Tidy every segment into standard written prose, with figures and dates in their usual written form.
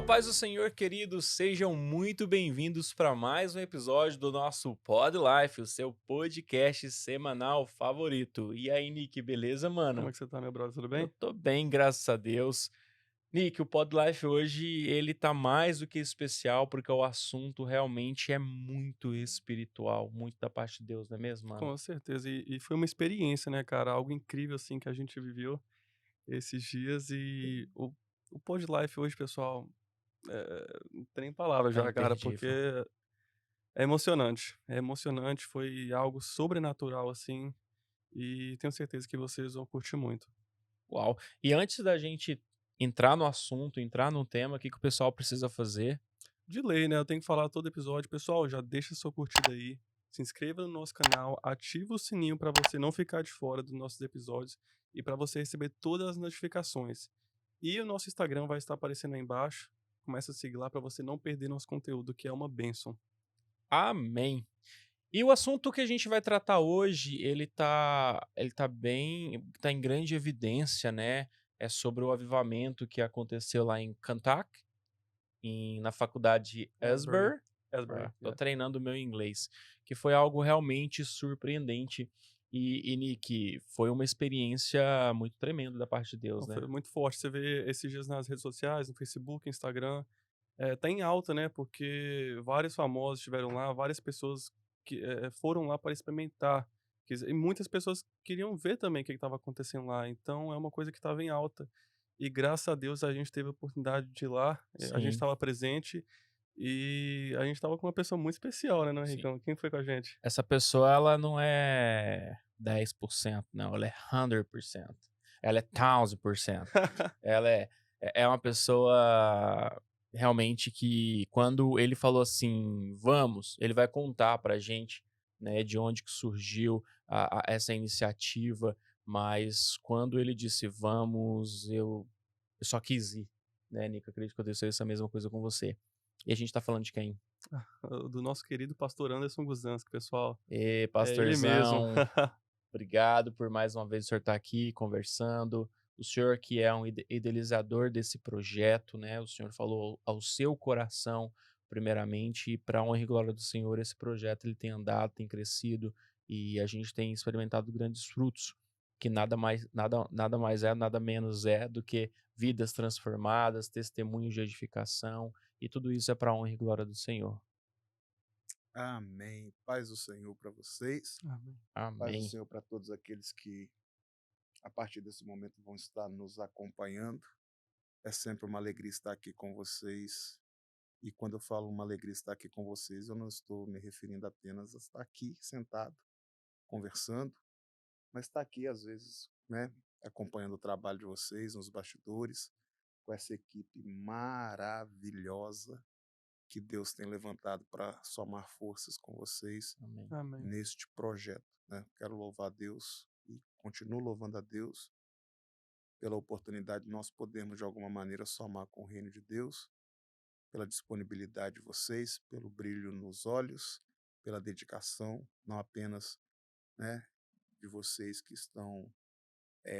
paz do Senhor, queridos, sejam muito bem-vindos para mais um episódio do nosso Pod Life, o seu podcast semanal favorito. E aí, Nick, beleza, Como mano? é que você tá, meu brother? Tudo Eu bem? tô bem, graças a Deus. Nick, o Pod Life hoje, ele tá mais do que especial, porque o assunto realmente é muito espiritual, muito da parte de Deus, não é mesmo, mano? Com certeza. E foi uma experiência, né, cara? Algo incrível, assim, que a gente viveu esses dias. E o Pod Life hoje, pessoal, não tem nem palavras É já, cara, porque imperdível. é emocionante. É emocionante, foi algo sobrenatural, assim. E tenho certeza que vocês vão curtir muito. Uau. E antes da gente entrar no assunto, entrar no tema, o que que o pessoal precisa fazer? De lei, né? Eu tenho que falar todo episódio. Pessoal, já deixa sua curtida aí. Se inscreva no nosso canal, ativa o sininho para você não ficar de fora dos nossos episódios e para você receber todas as notificações. E o nosso Instagram vai estar aparecendo aí embaixo. Começa a seguir lá para você não perder nosso conteúdo, que é uma bênção. Amém. E o assunto que a gente vai tratar hoje, ele tá em grande evidência, né? É sobre o avivamento que aconteceu lá em Kentucky, na faculdade Asbury. Asbury. Asbury, Tô yeah. treinando o meu inglês, que foi algo realmente surpreendente. E Nick, foi uma experiência muito tremenda da parte de Deus, Então, né? foi muito forte. Você vê esses dias nas redes sociais, no Facebook, Instagram, tá em alta, né? Porque vários famosos estiveram lá, várias pessoas que foram lá para experimentar. E muitas pessoas queriam ver também o que estava acontecendo lá. Então é uma coisa que estava em alta. E graças a Deus a gente teve a oportunidade de ir lá, a gente Sim, estava presente e a gente estava com uma pessoa muito especial, né, não, sim. Henricão? Quem foi com a gente? Essa pessoa, ela não é 10%, não, ela é 100%. Ela é 1000%. Ela é uma pessoa realmente que, quando ele falou assim, vamos, ele vai contar pra gente, né, de onde que surgiu essa iniciativa, mas quando ele disse vamos, eu só quis ir, né, Nico? Acredito que aconteceu essa mesma coisa com você. E a gente tá falando de quem? Do nosso querido pastor Anderson Guzanski, pessoal. E É ele mesmo. pastorzão, obrigado por mais uma vez o senhor estar aqui conversando. O senhor que é um idealizador desse projeto, né? O senhor falou ao seu coração, primeiramente, e para a honra e glória do Senhor, esse projeto ele tem andado, tem crescido e a gente tem experimentado grandes frutos, que nada menos é do que vidas transformadas, testemunhos de edificação, e tudo isso é para a honra e glória do Senhor. Amém. Paz do Senhor para vocês. Amém. Paz do Amém. Senhor para todos aqueles que, a partir desse momento, vão estar nos acompanhando. É sempre uma alegria estar aqui com vocês. E quando eu falo uma alegria estar aqui com vocês, eu não estou me referindo apenas a estar aqui sentado, conversando, mas estar aqui, às vezes, né, acompanhando o trabalho de vocês nos bastidores, com essa equipe maravilhosa que Deus tem levantado para somar forças com vocês Amém. Amém. neste projeto, né? Quero louvar a Deus e continuo louvando a Deus pela oportunidade de nós podermos de alguma maneira somar com o reino de Deus, pela disponibilidade de vocês, pelo brilho nos olhos, pela dedicação, não apenas, né, de vocês que estão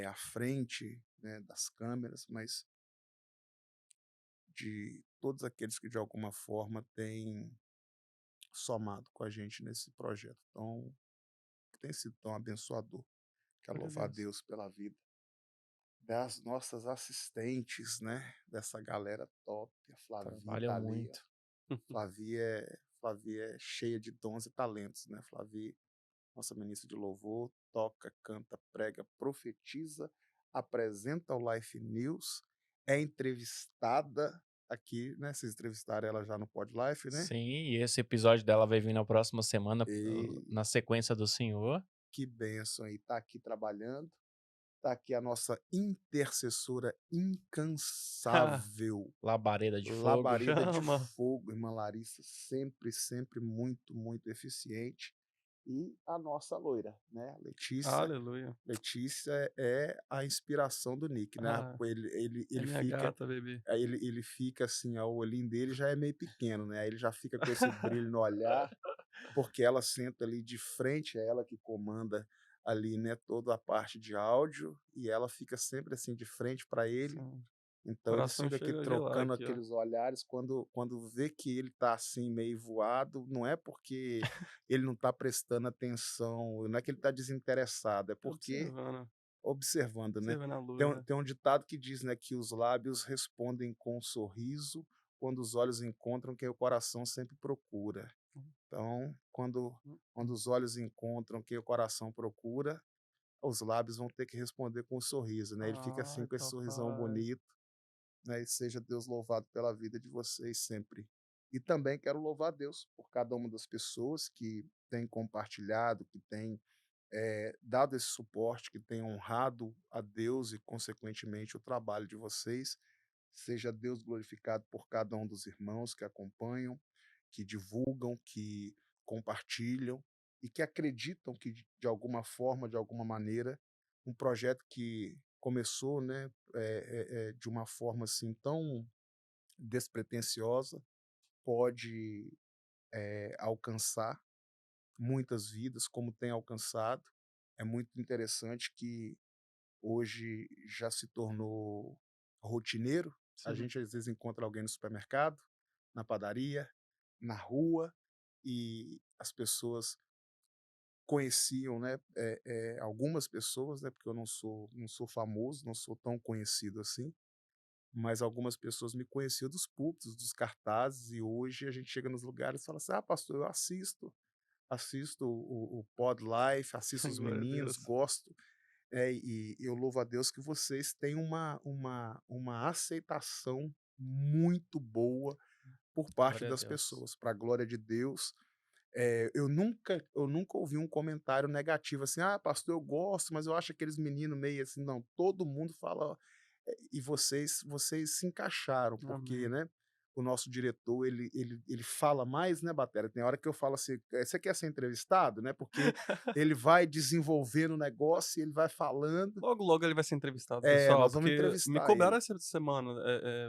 à frente, né, das câmeras, mas de todos aqueles que de alguma forma têm somado com a gente nesse projeto que tem sido tão abençoador. Quero Glória a louvar a Deus. Deus pela vida das nossas assistentes, né? Dessa galera top. A Flavi Trabalha tá ali, ó. muito. Flavi é cheia de dons e talentos, né? Flavi, nossa ministra de louvor, toca, canta, prega, profetiza, apresenta o Life News, é entrevistada aqui, né? Vocês entrevistaram ela já no Pod Life, né? Sim, e esse episódio dela vai vir na próxima semana, E na sequência do Senhor. que bênção aí, tá aqui trabalhando. Tá aqui a nossa intercessora incansável, Labareda de fogo. labareda de Chama. fogo, irmã Larissa, sempre, sempre muito, muito eficiente. E a nossa loira, né? A Letícia. Aleluia. Letícia é a inspiração do Nick, né? Ah, é Ele minha fica. gata, bebê. Aí ele fica assim, ó, o olhinho dele já é meio pequeno, né? Aí ele já fica com esse brilho no olhar, porque ela senta ali de frente, é ela que comanda ali, né, toda a parte de áudio, e ela fica sempre assim de frente para ele, Sim. Então eles Coração ficam aqui chega a gelar trocando aqui, ó. aqueles olhares quando vê que ele tá assim meio voado, não é porque ele não tá prestando atenção, não é que ele tá desinteressado, é porque Observando, observando, né. observando a Tem luz, um né. tem um ditado que diz, né, que os lábios respondem com um sorriso, quando os olhos encontram quem o coração sempre procura. Hum, Então, quando hum. os olhos encontram quem o coração procura, os lábios vão ter que responder com um sorriso, né. Ele fica assim Ai, com esse sorrisão papai. bonito, né, e seja Deus louvado pela vida de vocês sempre. E também quero louvar a Deus por cada uma das pessoas que tem compartilhado, que tem, dado esse suporte, que tem honrado a Deus e consequentemente o trabalho de vocês. Seja Deus glorificado por cada um dos irmãos que acompanham, que divulgam, que compartilham e que acreditam que de alguma forma, de alguma maneira, um projeto que começou, né, de uma forma assim tão despretensiosa, pode, alcançar muitas vidas, como tem alcançado. É muito interessante que hoje já se tornou rotineiro. A Sim, gente às vezes encontra alguém no supermercado, na padaria, na rua, e as pessoas conheciam, né, algumas pessoas, né, porque eu não sou famoso, não sou tão conhecido assim, mas algumas pessoas me conheciam dos púlpitos, dos cartazes, e hoje a gente chega nos lugares e fala assim: "Ah, pastor, eu assisto o Pod Life, assisto os glória a meninos, Deus. gosto". E eu louvo a Deus que vocês têm uma aceitação muito boa por parte Glória a das Deus. pessoas, para a glória de Deus. Eu nunca ouvi um comentário negativo assim: "Ah, pastor, eu gosto, mas eu acho aqueles meninos meio assim", não, todo mundo fala, e vocês se encaixaram, porque, Amém. né, o nosso diretor ele fala mais, né, batera, tem hora que eu falo assim: Você quer ser entrevistado?", né, porque ele vai desenvolvendo o negócio e ele vai falando. Logo, logo ele vai ser entrevistado, É, pessoal, nós vamos porque me entrevistar cobraram ele. essa semana,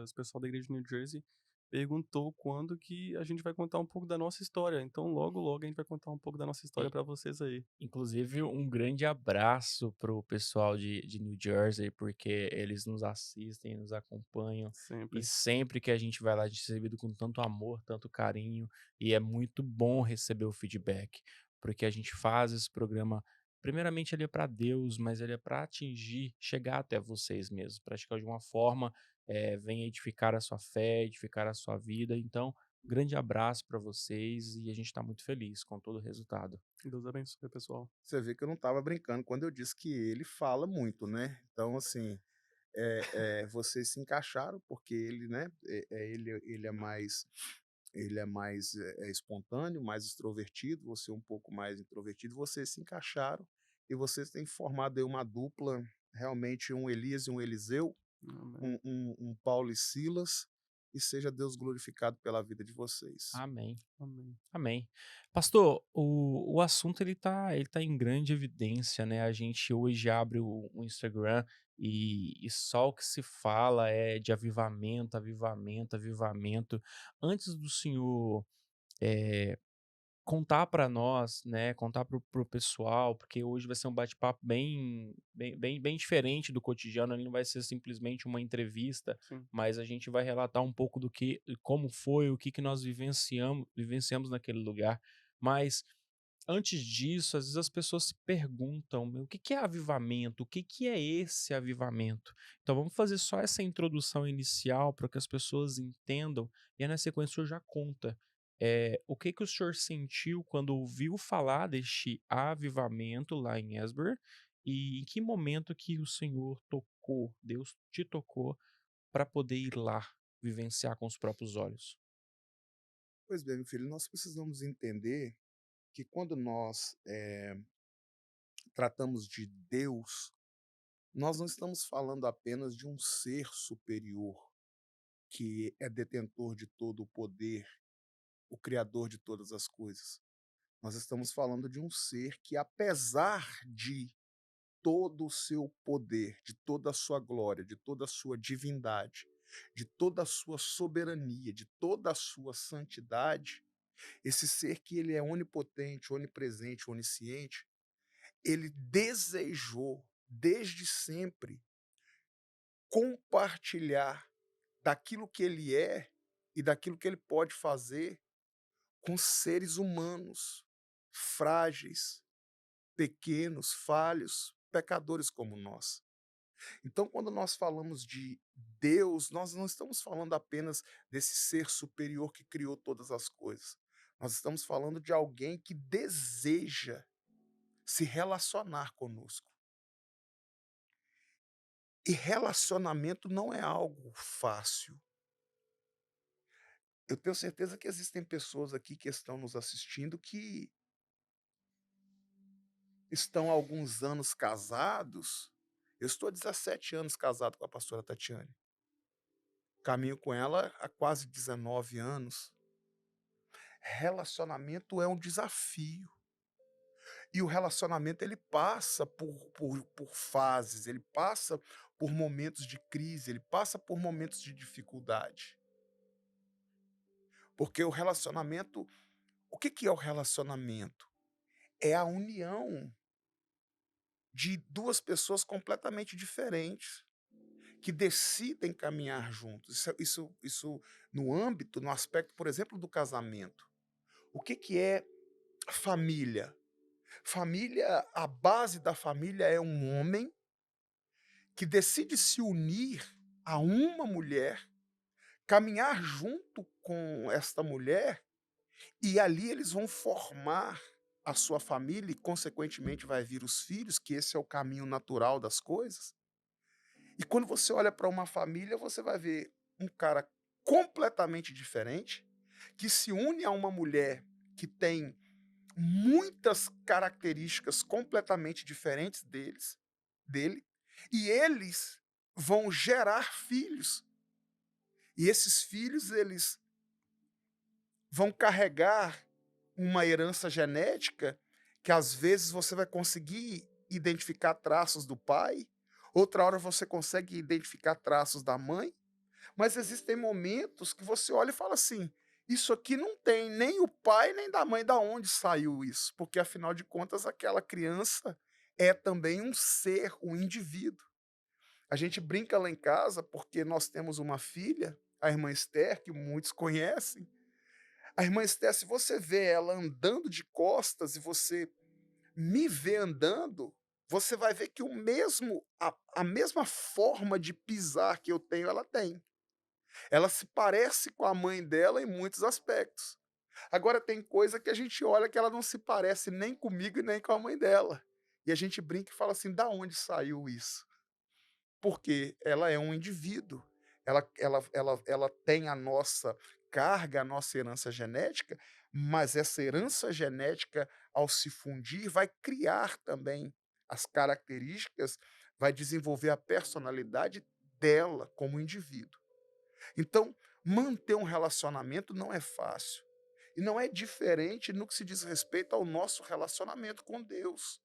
os pessoal da igreja de New Jersey perguntou quando que a gente vai contar um pouco da nossa história, então logo, logo a gente vai contar um pouco da nossa história E, pra vocês aí, inclusive, um grande abraço pro pessoal de New Jersey, porque eles nos assistem, nos acompanham, e sempre. sempre que a gente vai lá, a gente é recebido com tanto amor, tanto carinho, e é muito bom receber o feedback, porque a gente faz esse programa, primeiramente ele é para Deus, mas ele é para atingir, chegar até vocês mesmos, praticar de uma forma, venha edificar a sua fé, edificar a sua vida. Então, grande abraço para vocês e a gente está muito feliz com todo o resultado. Deus abençoe, pessoal. Você vê que eu não estava brincando quando eu disse que ele fala muito, né. Então assim, vocês se encaixaram, porque ele, né, ele é mais, espontâneo, mais extrovertido, você um pouco mais introvertido, vocês se encaixaram e vocês têm formado aí uma dupla, realmente um Elias e um Eliseu, Amém, um Paulo e Silas, e seja Deus glorificado pela vida de vocês. Amém. amém. Amém. Pastor, o assunto ele tá em grande evidência, né? A gente hoje abre o Instagram e só o que se fala é de avivamento, avivamento, avivamento. Antes do senhor eh, contar para nós, né, contar para o pessoal, porque hoje vai ser um bate-papo bem diferente do cotidiano, ele não vai ser simplesmente uma entrevista, Sim. mas a gente vai relatar um pouco do que como foi, o que que nós vivenciamos naquele lugar. Mas antes disso, às vezes as pessoas se perguntam: "Meu, o que que é avivamento? O que que é esse avivamento?". Então vamos fazer só essa introdução inicial para que as pessoas entendam, e aí na sequência o senhor já conta, o que que o senhor sentiu quando ouviu falar deste avivamento lá em Esber, e em que momento que o senhor tocou, Deus te tocou para poder ir lá, vivenciar com os próprios olhos? Pois bem, meu filho, nós precisamos entender que quando nós, tratamos de Deus, nós não estamos falando apenas de um ser superior, que é detentor de todo o poder, o criador de todas as coisas. Nós estamos falando de um ser que, apesar de todo o seu poder, de toda a sua glória, de toda a sua divindade, de toda a sua soberania, de toda a sua santidade, esse ser que ele é onipotente, onipresente, onisciente, ele desejou desde sempre compartilhar daquilo que ele é e daquilo que ele pode fazer com seres humanos, frágeis, pequenos, falhos, pecadores como nós. Então, quando nós falamos de Deus, nós não estamos falando apenas desse ser superior que criou todas as coisas. Nós estamos falando de alguém que deseja se relacionar conosco. E relacionamento não é algo fácil. Eu tenho certeza que existem pessoas aqui que estão nos assistindo que estão há alguns anos casados. Eu estou há 17 anos casado com a pastora Tatiane. Caminho com ela há quase 19 anos. Relacionamento é um desafio. E o relacionamento ele passa por fases, ele passa por momentos de crise, ele passa por momentos de dificuldade. Porque o que que é o relacionamento? É a união de duas pessoas completamente diferentes, que decidem caminhar juntos. Isso no aspecto, por exemplo, do casamento. O que que é família? Família, a base da família é um homem que decide se unir a uma mulher, caminhar junto com esta mulher, e ali eles vão formar a sua família e, consequentemente, vai vir os filhos, que esse é o caminho natural das coisas. E quando você olha para uma família, você vai ver um cara completamente diferente, que se une a uma mulher que tem muitas características completamente diferentes dele, e eles vão gerar filhos. E esses filhos, eles vão carregar uma herança genética que às vezes você vai conseguir identificar traços do pai, outra hora você consegue identificar traços da mãe, mas existem momentos que você olha e fala assim: isso aqui não tem nem o pai nem da mãe, da onde saiu isso? Porque afinal de contas aquela criança é também um ser, um indivíduo. A gente brinca lá em casa porque nós temos uma filha, a irmã Esther, que muitos conhecem. A irmã Esther, se você vê ela andando de costas e você me vê andando, você vai ver que a mesma forma de pisar que eu tenho, ela tem. Ela se parece com a mãe dela em muitos aspectos. Agora tem coisa que a gente olha que ela não se parece nem comigo e nem com a mãe dela. E a gente brinca e fala assim: da onde saiu isso? Porque ela é um indivíduo. Ela tem a nossa carga, a nossa herança genética, mas essa herança genética, ao se fundir, vai criar também as características, vai desenvolver a personalidade dela como indivíduo. Então, manter um relacionamento não é fácil. E não é diferente no que se diz respeito ao nosso relacionamento com Deus.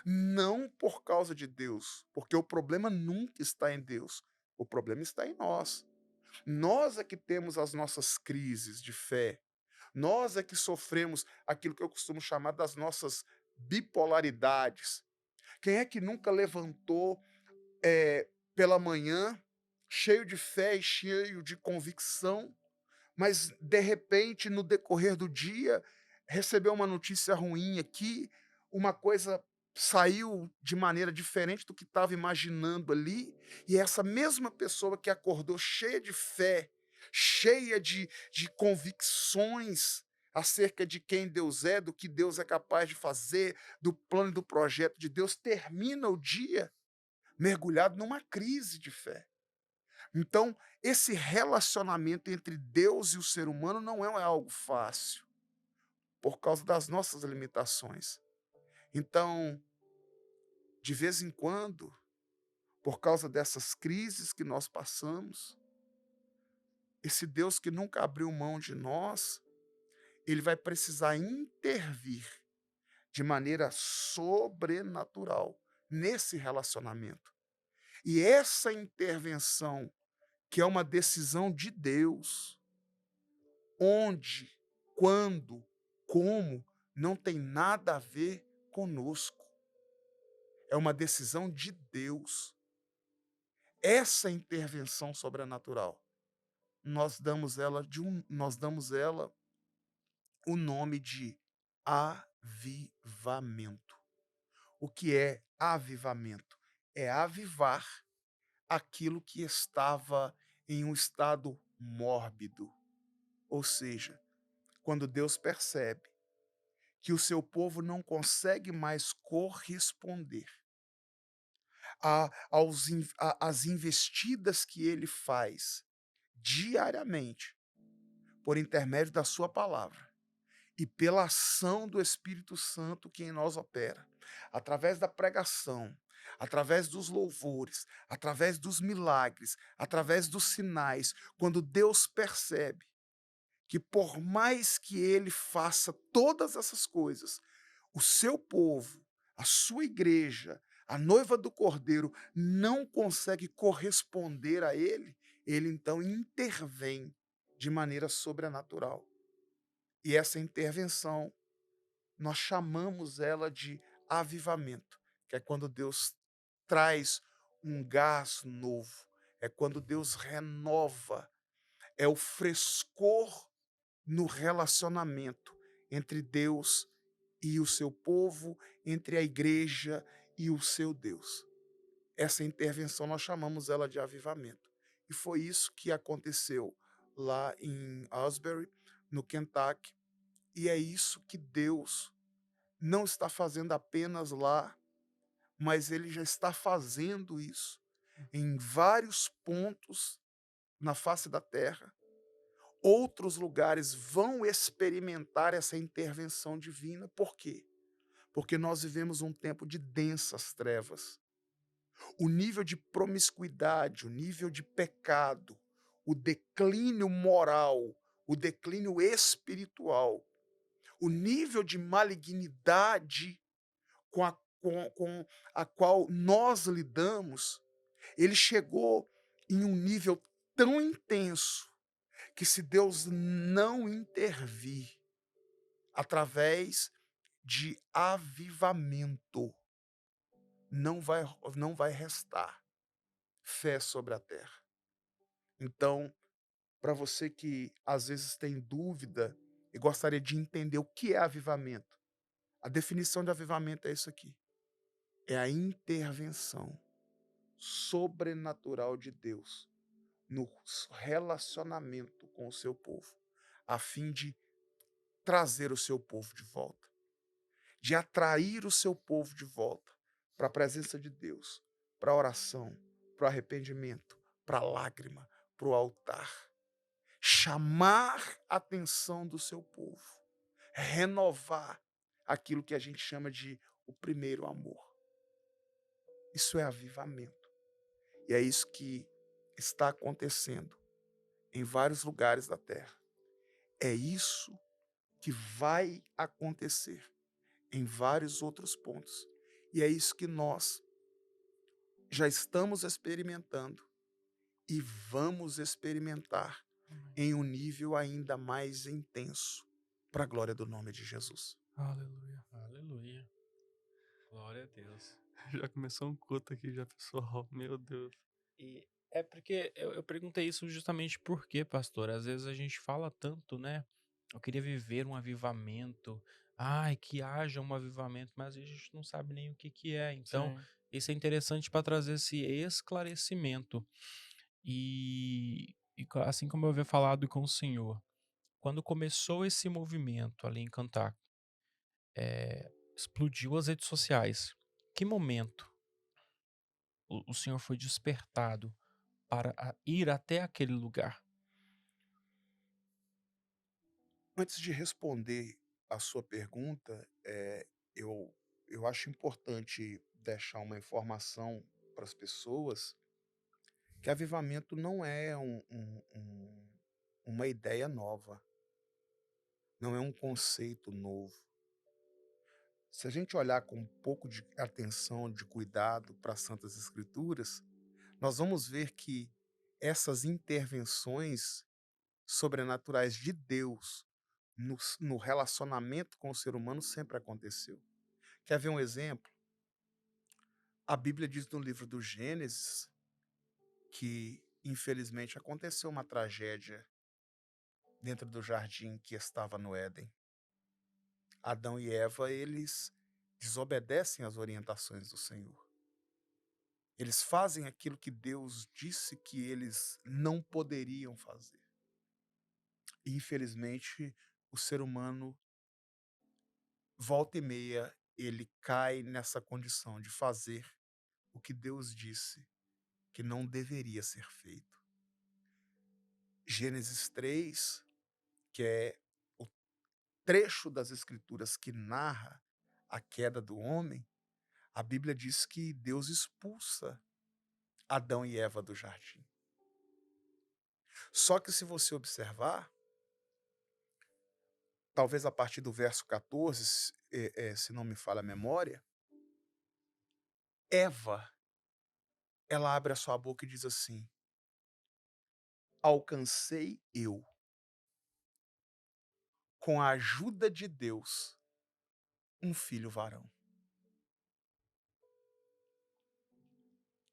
Não por causa de Deus, porque o problema nunca está em Deus. O problema está em nós. Nós é que temos as nossas crises de fé. Nós é que sofremos aquilo que eu costumo chamar das nossas bipolaridades. Quem é que nunca levantou pela manhã, cheio de fé e cheio de convicção, mas de repente, no decorrer do dia, recebeu uma notícia ruim aqui, uma coisa saiu de maneira diferente do que estava imaginando ali, e essa mesma pessoa que acordou cheia de fé, cheia de convicções acerca de quem Deus é, do que Deus é capaz de fazer, do plano e do projeto de Deus, termina o dia mergulhado numa crise de fé. Então, esse relacionamento entre Deus e o ser humano não é algo fácil, por causa das nossas limitações. Então, de vez em quando, por causa dessas crises que nós passamos, esse Deus que nunca abriu mão de nós, ele vai precisar intervir de maneira sobrenatural nesse relacionamento. E essa intervenção, que é uma decisão de Deus, onde, quando, como, não tem nada a ver conosco. É uma decisão de Deus. essa intervenção sobrenatural, nós damos ela o nome de avivamento. O que é avivamento? É avivar aquilo que estava em um estado mórbido. Ou seja, quando Deus percebe que o seu povo não consegue mais corresponder às investidas que ele faz diariamente, por intermédio da sua palavra e pela ação do Espírito Santo que em nós opera, através da pregação, através dos louvores, através dos milagres, através dos sinais, quando Deus percebe que por mais que ele faça todas essas coisas, o seu povo, a sua igreja, a noiva do Cordeiro não consegue corresponder a ele, ele então intervém de maneira sobrenatural. E essa intervenção, nós chamamos ela de avivamento, que é quando Deus traz um gás novo, é quando Deus renova, é o frescor no relacionamento entre Deus e o seu povo, entre a igreja e o seu Deus. Essa intervenção nós chamamos ela de avivamento. E foi isso que aconteceu lá em Asbury, no Kentucky, e é isso que Deus não está fazendo apenas lá, mas ele já está fazendo isso em vários pontos na face da terra. Outros lugares vão experimentar essa intervenção divina. Por quê? Porque nós vivemos um tempo de densas trevas. O nível de promiscuidade, o nível de pecado, o declínio moral, o declínio espiritual, o nível de malignidade com a qual nós lidamos, ele chegou em um nível tão intenso que, se Deus não intervir através de avivamento, não vai restar fé sobre a terra. Então, para você que às vezes tem dúvida e gostaria de entender o que é avivamento, a definição de avivamento é isso aqui: é a intervenção sobrenatural de Deus no relacionamento com o seu povo, a fim de trazer o seu povo de volta, de atrair o seu povo de volta para a presença de Deus, para a oração, para o arrependimento, para a lágrima, para o altar. Chamar a atenção do seu povo, renovar aquilo que a gente chama de o primeiro amor. Isso é avivamento. E é isso que está acontecendo em vários lugares da terra. É isso que vai acontecer em vários outros pontos. E é isso que nós já estamos experimentando e vamos experimentar em um nível ainda mais intenso, para a glória do nome de Jesus. Aleluia. Aleluia. Glória a Deus. Já começou um culto aqui, já, pessoal. Meu Deus. E é porque eu perguntei isso justamente porque, pastor, às vezes a gente fala tanto, né? Eu queria viver um avivamento. Ai, que haja um avivamento, mas a gente não sabe nem o que que é. Então, Sim. isso é interessante para trazer esse esclarecimento. Assim como eu havia falado com o senhor, quando começou esse movimento ali em Cantar, explodiu as redes sociais. Que momento o senhor foi despertado para ir até aquele lugar? Antes de responder a sua pergunta, eu, eu acho importante deixar uma informação para as pessoas que avivamento não é uma ideia nova, não é um conceito novo. Se a gente olhar com um pouco de atenção, de cuidado para as Santas Escrituras, nós vamos ver que essas intervenções sobrenaturais de Deus no relacionamento com o ser humano sempre aconteceu. Quer ver um exemplo? A Bíblia diz no livro do Gênesis que, infelizmente, aconteceu uma tragédia dentro do jardim que estava no Éden. Adão e Eva, eles desobedecem às orientações do Senhor. Eles fazem aquilo que Deus disse que eles não poderiam fazer. E, infelizmente, o ser humano, volta e meia, ele cai nessa condição de fazer o que Deus disse que não deveria ser feito. Gênesis 3, que é o trecho das Escrituras que narra a queda do homem, a Bíblia diz que Deus expulsa Adão e Eva do jardim. Só que se você observar, talvez a partir do verso 14, se não me falha a memória, Eva, ela abre a sua boca e diz assim: alcancei eu, com a ajuda de Deus, um filho varão.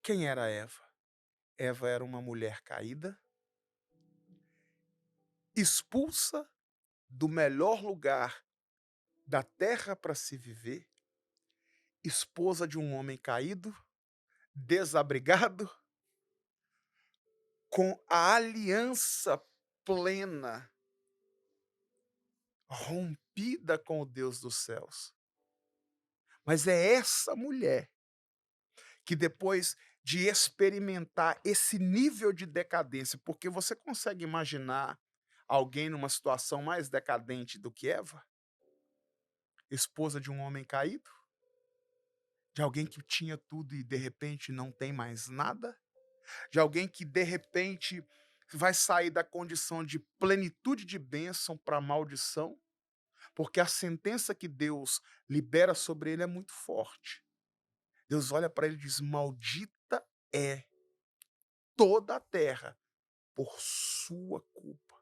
Quem era Eva? Eva era uma mulher caída, expulsa do melhor lugar da terra para se viver, esposa de um homem caído, desabrigado, com a aliança plena, rompida com o Deus dos céus. Mas é essa mulher que, depois de experimentar esse nível de decadência, porque você consegue imaginar alguém numa situação mais decadente do que Eva? Esposa de um homem caído? De alguém que tinha tudo e de repente não tem mais nada? De alguém que de repente vai sair da condição de plenitude de bênção para maldição? Porque a sentença que Deus libera sobre ele é muito forte. Deus olha para ele e diz: maldita é toda a terra por sua culpa.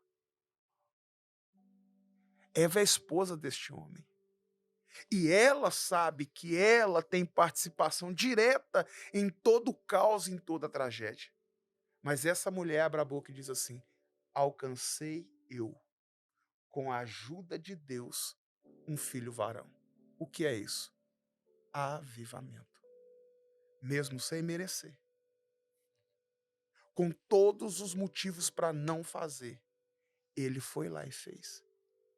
Eva é a esposa deste homem. E ela sabe que ela tem participação direta em todo o caos, em toda a tragédia. Mas essa mulher abre a boca e diz assim: alcancei eu, com a ajuda de Deus, um filho varão. O que é isso? Avivamento. Mesmo sem merecer. Com todos os motivos para não fazer, ele foi lá e fez.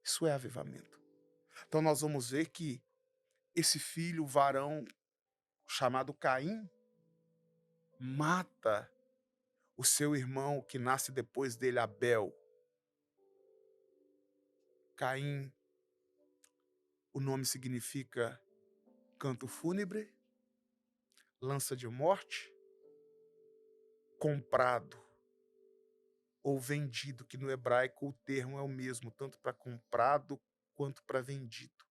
Isso é avivamento. Então nós vamos ver que esse filho varão chamado Caim mata o seu irmão que nasce depois dele, Abel. Caim, o nome significa canto fúnebre, lança de morte, comprado ou vendido, que no hebraico o termo é o mesmo, tanto para comprado quanto para vendido.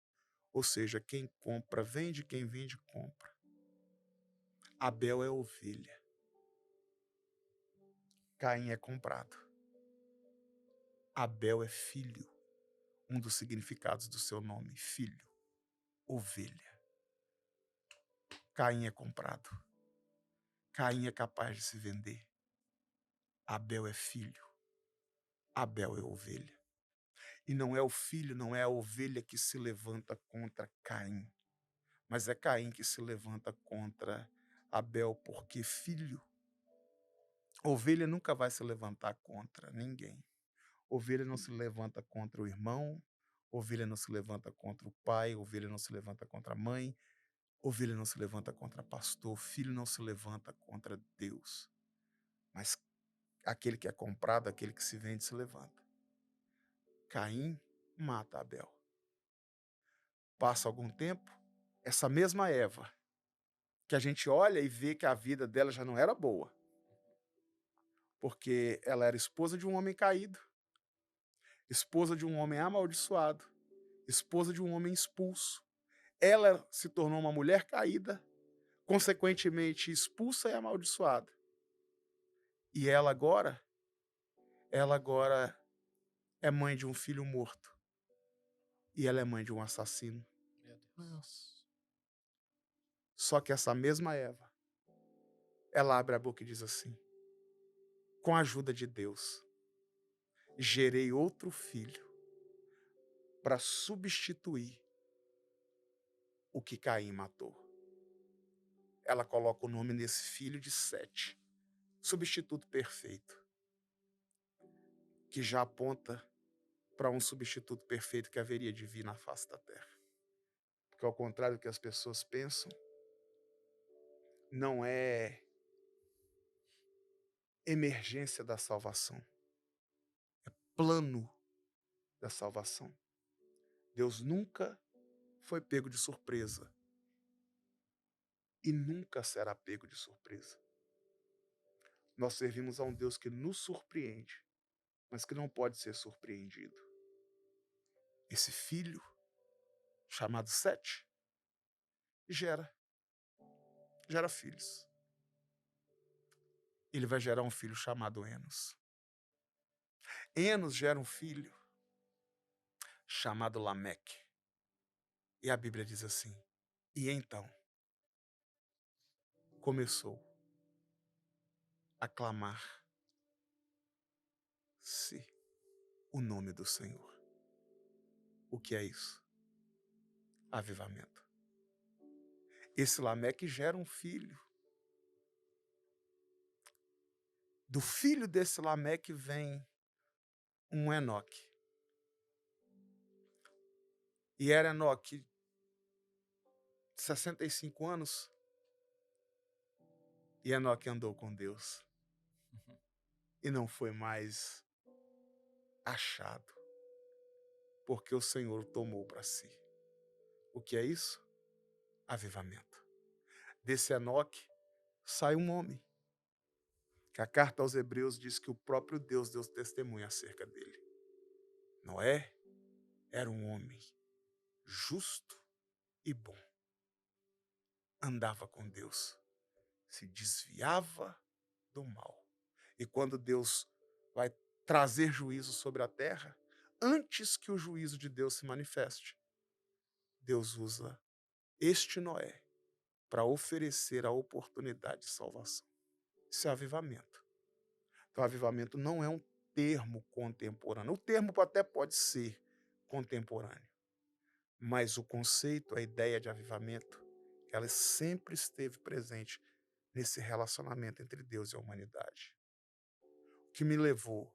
Ou seja, quem compra vende, quem vende compra. Abel é ovelha. Caim é comprado. Abel é filho. Um dos significados do seu nome, filho, ovelha. Caim é comprado. Caim é capaz de se vender. Abel é filho. Abel é ovelha. E não é o filho, não é a ovelha que se levanta contra Caim, mas é Caim que se levanta contra Abel, porque filho, ovelha nunca vai se levantar contra ninguém. Ovelha não se levanta contra o irmão, ovelha não se levanta contra o pai, ovelha não se levanta contra a mãe, ovelha não se levanta contra pastor, filho não se levanta contra Deus. Mas aquele que é comprado, aquele que se vende, se levanta. Caim mata Abel. Passa algum tempo, essa mesma Eva, que a gente olha e vê que a vida dela já não era boa, porque ela era esposa de um homem caído, esposa de um homem amaldiçoado, esposa de um homem expulso. Ela se tornou uma mulher caída, consequentemente expulsa e amaldiçoada. E ela agora é mãe de um filho morto. E ela é mãe de um assassino. Meu Deus. Só que essa mesma Eva, ela abre a boca e diz assim: com a ajuda de Deus, gerei outro filho para substituir o que Caim matou. Ela coloca o nome desse filho de Sete, substituto perfeito, que já aponta para um substituto perfeito que haveria de vir na face da terra. Porque ao contrário do que as pessoas pensam, não é emergência da salvação, é plano da salvação. Deus nunca foi pego de surpresa e nunca será pego de surpresa. Nós servimos a um Deus que nos surpreende, mas que não pode ser surpreendido. Esse filho, chamado Sete, gera filhos. Ele vai gerar um filho chamado Enos. Enos gera um filho chamado Lameque. E a Bíblia diz assim: e então começou a clamar-se o nome do Senhor. O que é isso? Avivamento. Esse Lameque gera um filho. Do filho desse Lameque vem um Enoque. E era Enoque de 65 anos. E Enoque andou com Deus. E não foi mais achado, porque o Senhor tomou para si. O que é isso? Avivamento. Desse Enoque sai um homem, que a carta aos Hebreus diz que o próprio Deus deu testemunho acerca dele. Noé era um homem justo e bom. Andava com Deus, se desviava do mal. E quando Deus vai trazer juízo sobre a terra, antes que o juízo de Deus se manifeste, Deus usa este Noé para oferecer a oportunidade de salvação. Isso é avivamento. Então, avivamento não é um termo contemporâneo. O termo até pode ser contemporâneo, mas o conceito, a ideia de avivamento, ela sempre esteve presente nesse relacionamento entre Deus e a humanidade. O que me levou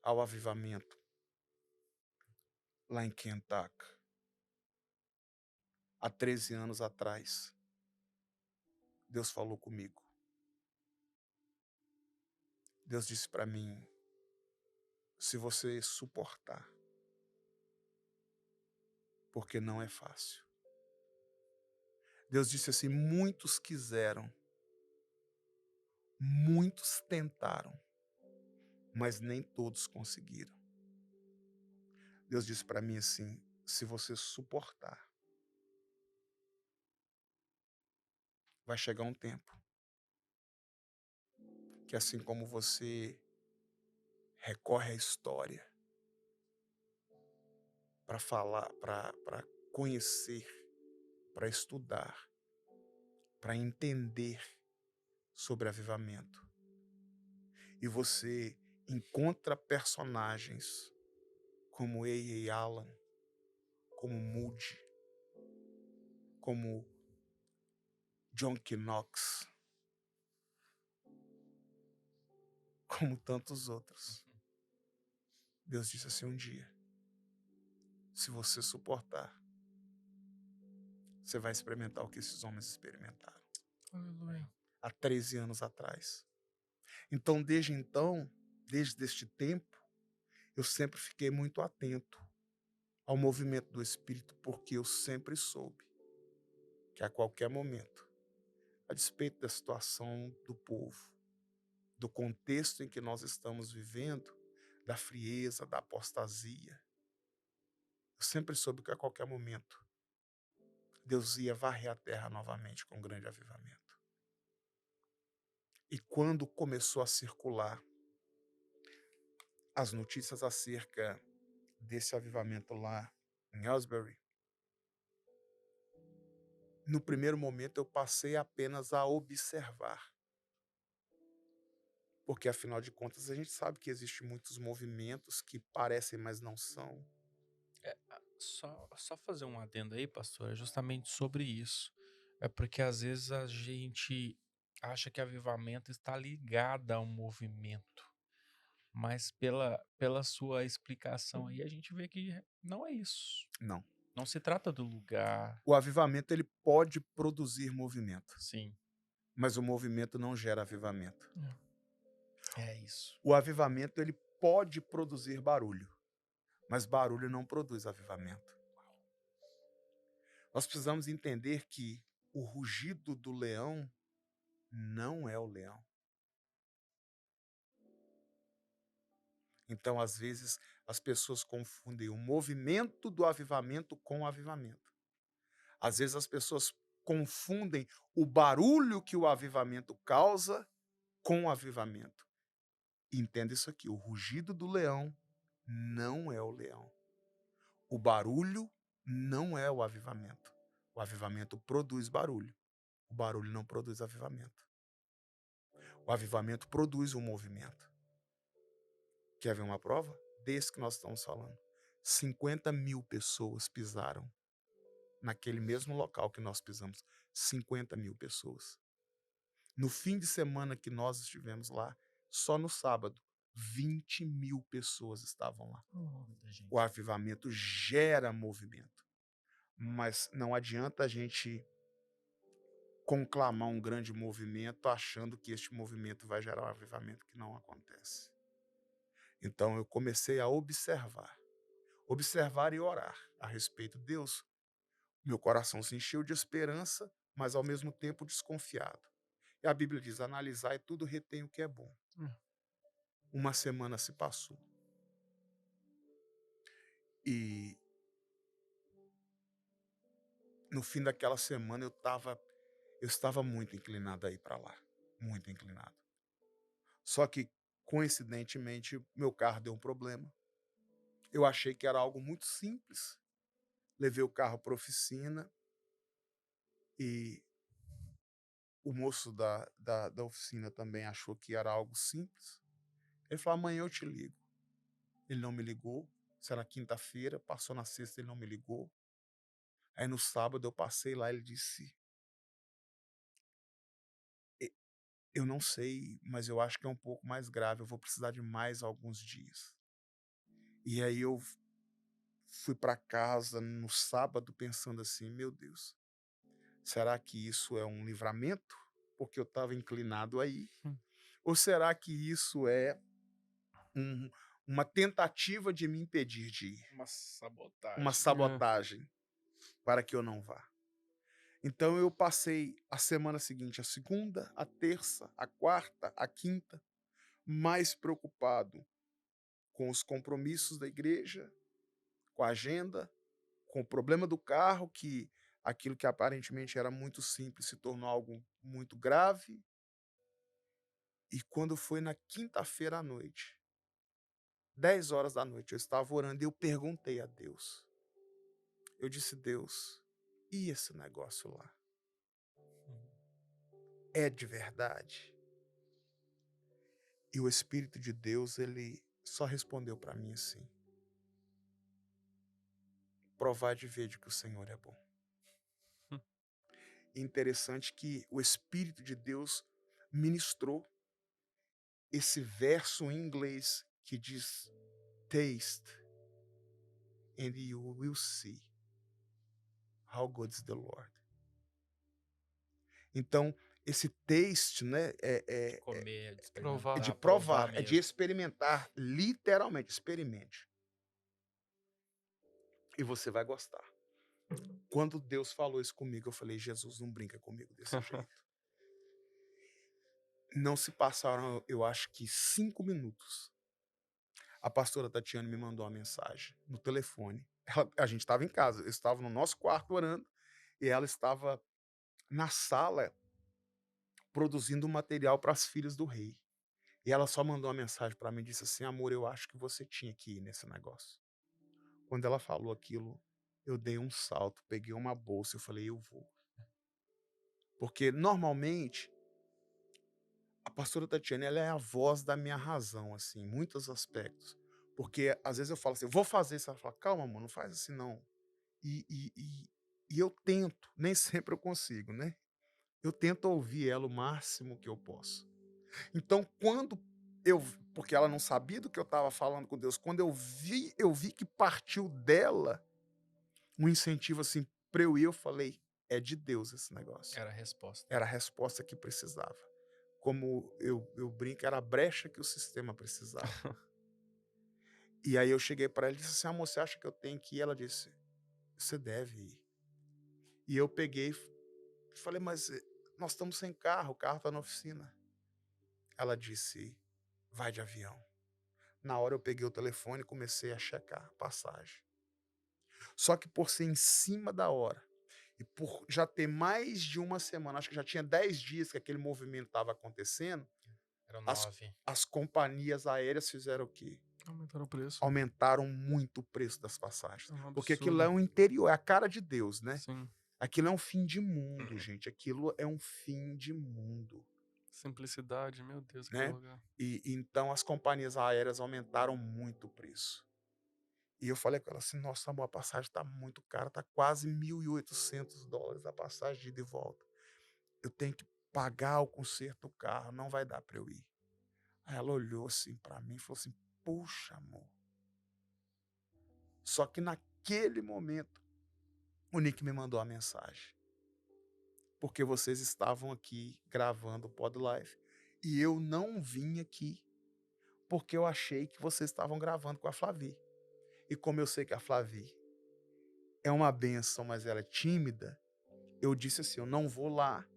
ao avivamento lá em Kentucky, há 13 anos atrás, Deus falou comigo. Deus disse para mim: se você suportar, porque não é fácil. Deus disse assim: muitos quiseram, muitos tentaram, mas nem todos conseguiram. Deus disse para mim assim: se você suportar, vai chegar um tempo que, assim como você recorre à história para falar, para conhecer, para estudar, para entender sobre avivamento, e você encontra personagens como A.A. Allen, como Moody, como John Knox, como tantos outros. Deus disse assim um dia: se você suportar, você vai experimentar o que esses homens experimentaram. Aleluia. Há 13 anos atrás. Então, desde este tempo, eu sempre fiquei muito atento ao movimento do Espírito, porque eu sempre soube que a qualquer momento, a despeito da situação do povo, do contexto em que nós estamos vivendo, da frieza, da apostasia, eu sempre soube que a qualquer momento Deus ia varrer a terra novamente com um grande avivamento. E quando começou a circular as notícias acerca desse avivamento lá em Ellsbury, no primeiro momento eu passei apenas a observar. Porque, afinal de contas, a gente sabe que existem muitos movimentos que parecem, mas não são. Só fazer um adendo aí, pastor, é justamente sobre isso. É porque às vezes a gente acha que avivamento está ligado a um movimento, mas pela sua explicação aí a gente vê que não é isso. Não. Não se trata do lugar, O avivamento ele pode produzir movimento, sim. mas o movimento não gera avivamento. É isso. O avivamento ele pode produzir barulho, mas barulho não produz avivamento. Nós precisamos entender que o rugido do leão não é o leão. Então, às vezes, as pessoas confundem o movimento do avivamento com o avivamento. Às vezes, as pessoas confundem o barulho que o avivamento causa com o avivamento. Entenda isso aqui: o rugido do leão não é o leão. O barulho não é o avivamento. O avivamento produz barulho. O barulho não produz avivamento. O avivamento produz um movimento. Quer ver uma prova? Desse que nós estamos falando. 50.000 pessoas pisaram naquele mesmo local que nós pisamos. 50.000 pessoas. No fim de semana que nós estivemos lá, só no sábado, 20.000 pessoas estavam lá. Muita gente. O avivamento gera movimento. Mas não adianta a gente conclamar um grande movimento achando que este movimento vai gerar um avivamento, que não acontece. Então eu comecei a observar e orar a respeito de Deus. Meu coração se encheu de esperança, mas ao mesmo tempo desconfiado. E a Bíblia diz: analisar e tudo retém o que é bom. Uma semana se passou. E no fim daquela semana eu estava muito inclinado a ir para lá. Muito inclinado. Só que, coincidentemente, meu carro deu um problema. Eu achei que era algo muito simples. Levei o carro para a oficina e o moço da oficina também achou que era algo simples. Ele falou: amanhã eu te ligo. Ele não me ligou. Isso era quinta-feira, passou na sexta, ele não me ligou. Aí no sábado eu passei lá, ele disse: "E- eu não sei, mas eu acho que é um pouco mais grave, eu vou precisar de mais alguns dias." E aí eu fui para casa no sábado pensando assim: meu Deus, será que isso é um livramento? Porque eu estava inclinado aí. Ou será que isso é um- uma tentativa de me impedir de ir? Uma sabotagem. Uma sabotagem para que eu não vá. Então eu passei a semana seguinte, a segunda, a terça, a quarta, a quinta, mais preocupado com os compromissos da igreja, com a agenda, com o problema do carro, que aquilo que aparentemente era muito simples se tornou algo muito grave. E quando foi na quinta-feira à noite, 10 horas da noite, eu estava orando e eu perguntei a Deus. Eu disse: Deus, e esse negócio lá? É de verdade? E o Espírito de Deus, ele só respondeu para mim assim: provar de ver de que o Senhor é bom. Interessante que o Espírito de Deus ministrou esse verso em inglês que diz: taste and you will see how good is the Lord. Então, esse taste, né, Comer, de Provar. é de experimentar, provar, é de mesmo. experimentar, literalmente, experimente. E você vai gostar. Quando Deus falou isso comigo, eu falei: Jesus, não brinca comigo desse jeito. Não se passaram, eu acho que 5 minutos. A pastora Tatiana me mandou uma mensagem no telefone. A gente estava em casa, eu estava no nosso quarto orando e ela estava na sala produzindo um material para as filhas do rei. E ela só mandou uma mensagem para mim e disse assim: amor, eu acho que você tinha que ir nesse negócio. Quando ela falou aquilo, eu dei um salto, peguei uma bolsa e falei: eu vou. Porque normalmente pastora Tatiana, ela é a voz da minha razão, assim, em muitos aspectos. Porque às vezes eu falo assim, vou fazer isso. Ela fala, calma, amor, não faz assim não. E, e, e, e eu tento, nem sempre eu consigo, né? Eu tento ouvir ela o máximo que eu posso. Então, quando eu, porque ela não sabia do que eu estava falando com Deus, quando eu vi que partiu dela um incentivo assim para eu ir, eu falei, é de Deus esse negócio. Era a resposta. Era a resposta que precisava. Como eu brinco, era a brecha que o sistema precisava. E aí eu cheguei para ela e disse assim, amor, você acha que eu tenho que ir? Ela disse, você deve ir. E eu peguei e falei, mas nós estamos sem carro, o carro está na oficina. Ela disse, vai de avião. Na hora eu peguei o telefone e comecei a checar a passagem. Só que por ser em cima da hora, e por já ter mais de uma semana, acho que já tinha 10 dias que aquele movimento estava acontecendo, Eram as, 9. as companhias aéreas fizeram o quê? Aumentaram o preço. Aumentaram muito o preço das passagens. É um Porque aquilo é absurdo. um interior, é a cara de Deus, né? Sim. Aquilo é um fim de mundo, gente. Aquilo é um fim de mundo, Simplicidade, meu Deus, que né? lugar. E então as companhias aéreas aumentaram muito o preço. E eu falei com ela assim, nossa, amor, a passagem tá muito cara, tá quase $1.800 a passagem de ida e volta. Eu tenho que pagar o conserto do carro, não vai dar para eu ir. Aí ela olhou assim para mim e falou assim, puxa, amor. Só que naquele momento, o Nick me mandou a mensagem. Porque vocês estavam aqui gravando o Pod Live. E eu não vim aqui porque eu achei que vocês estavam gravando com a Flavi. E como eu sei que a Flavi é uma bênção, mas ela é tímida, eu disse assim, eu não vou lá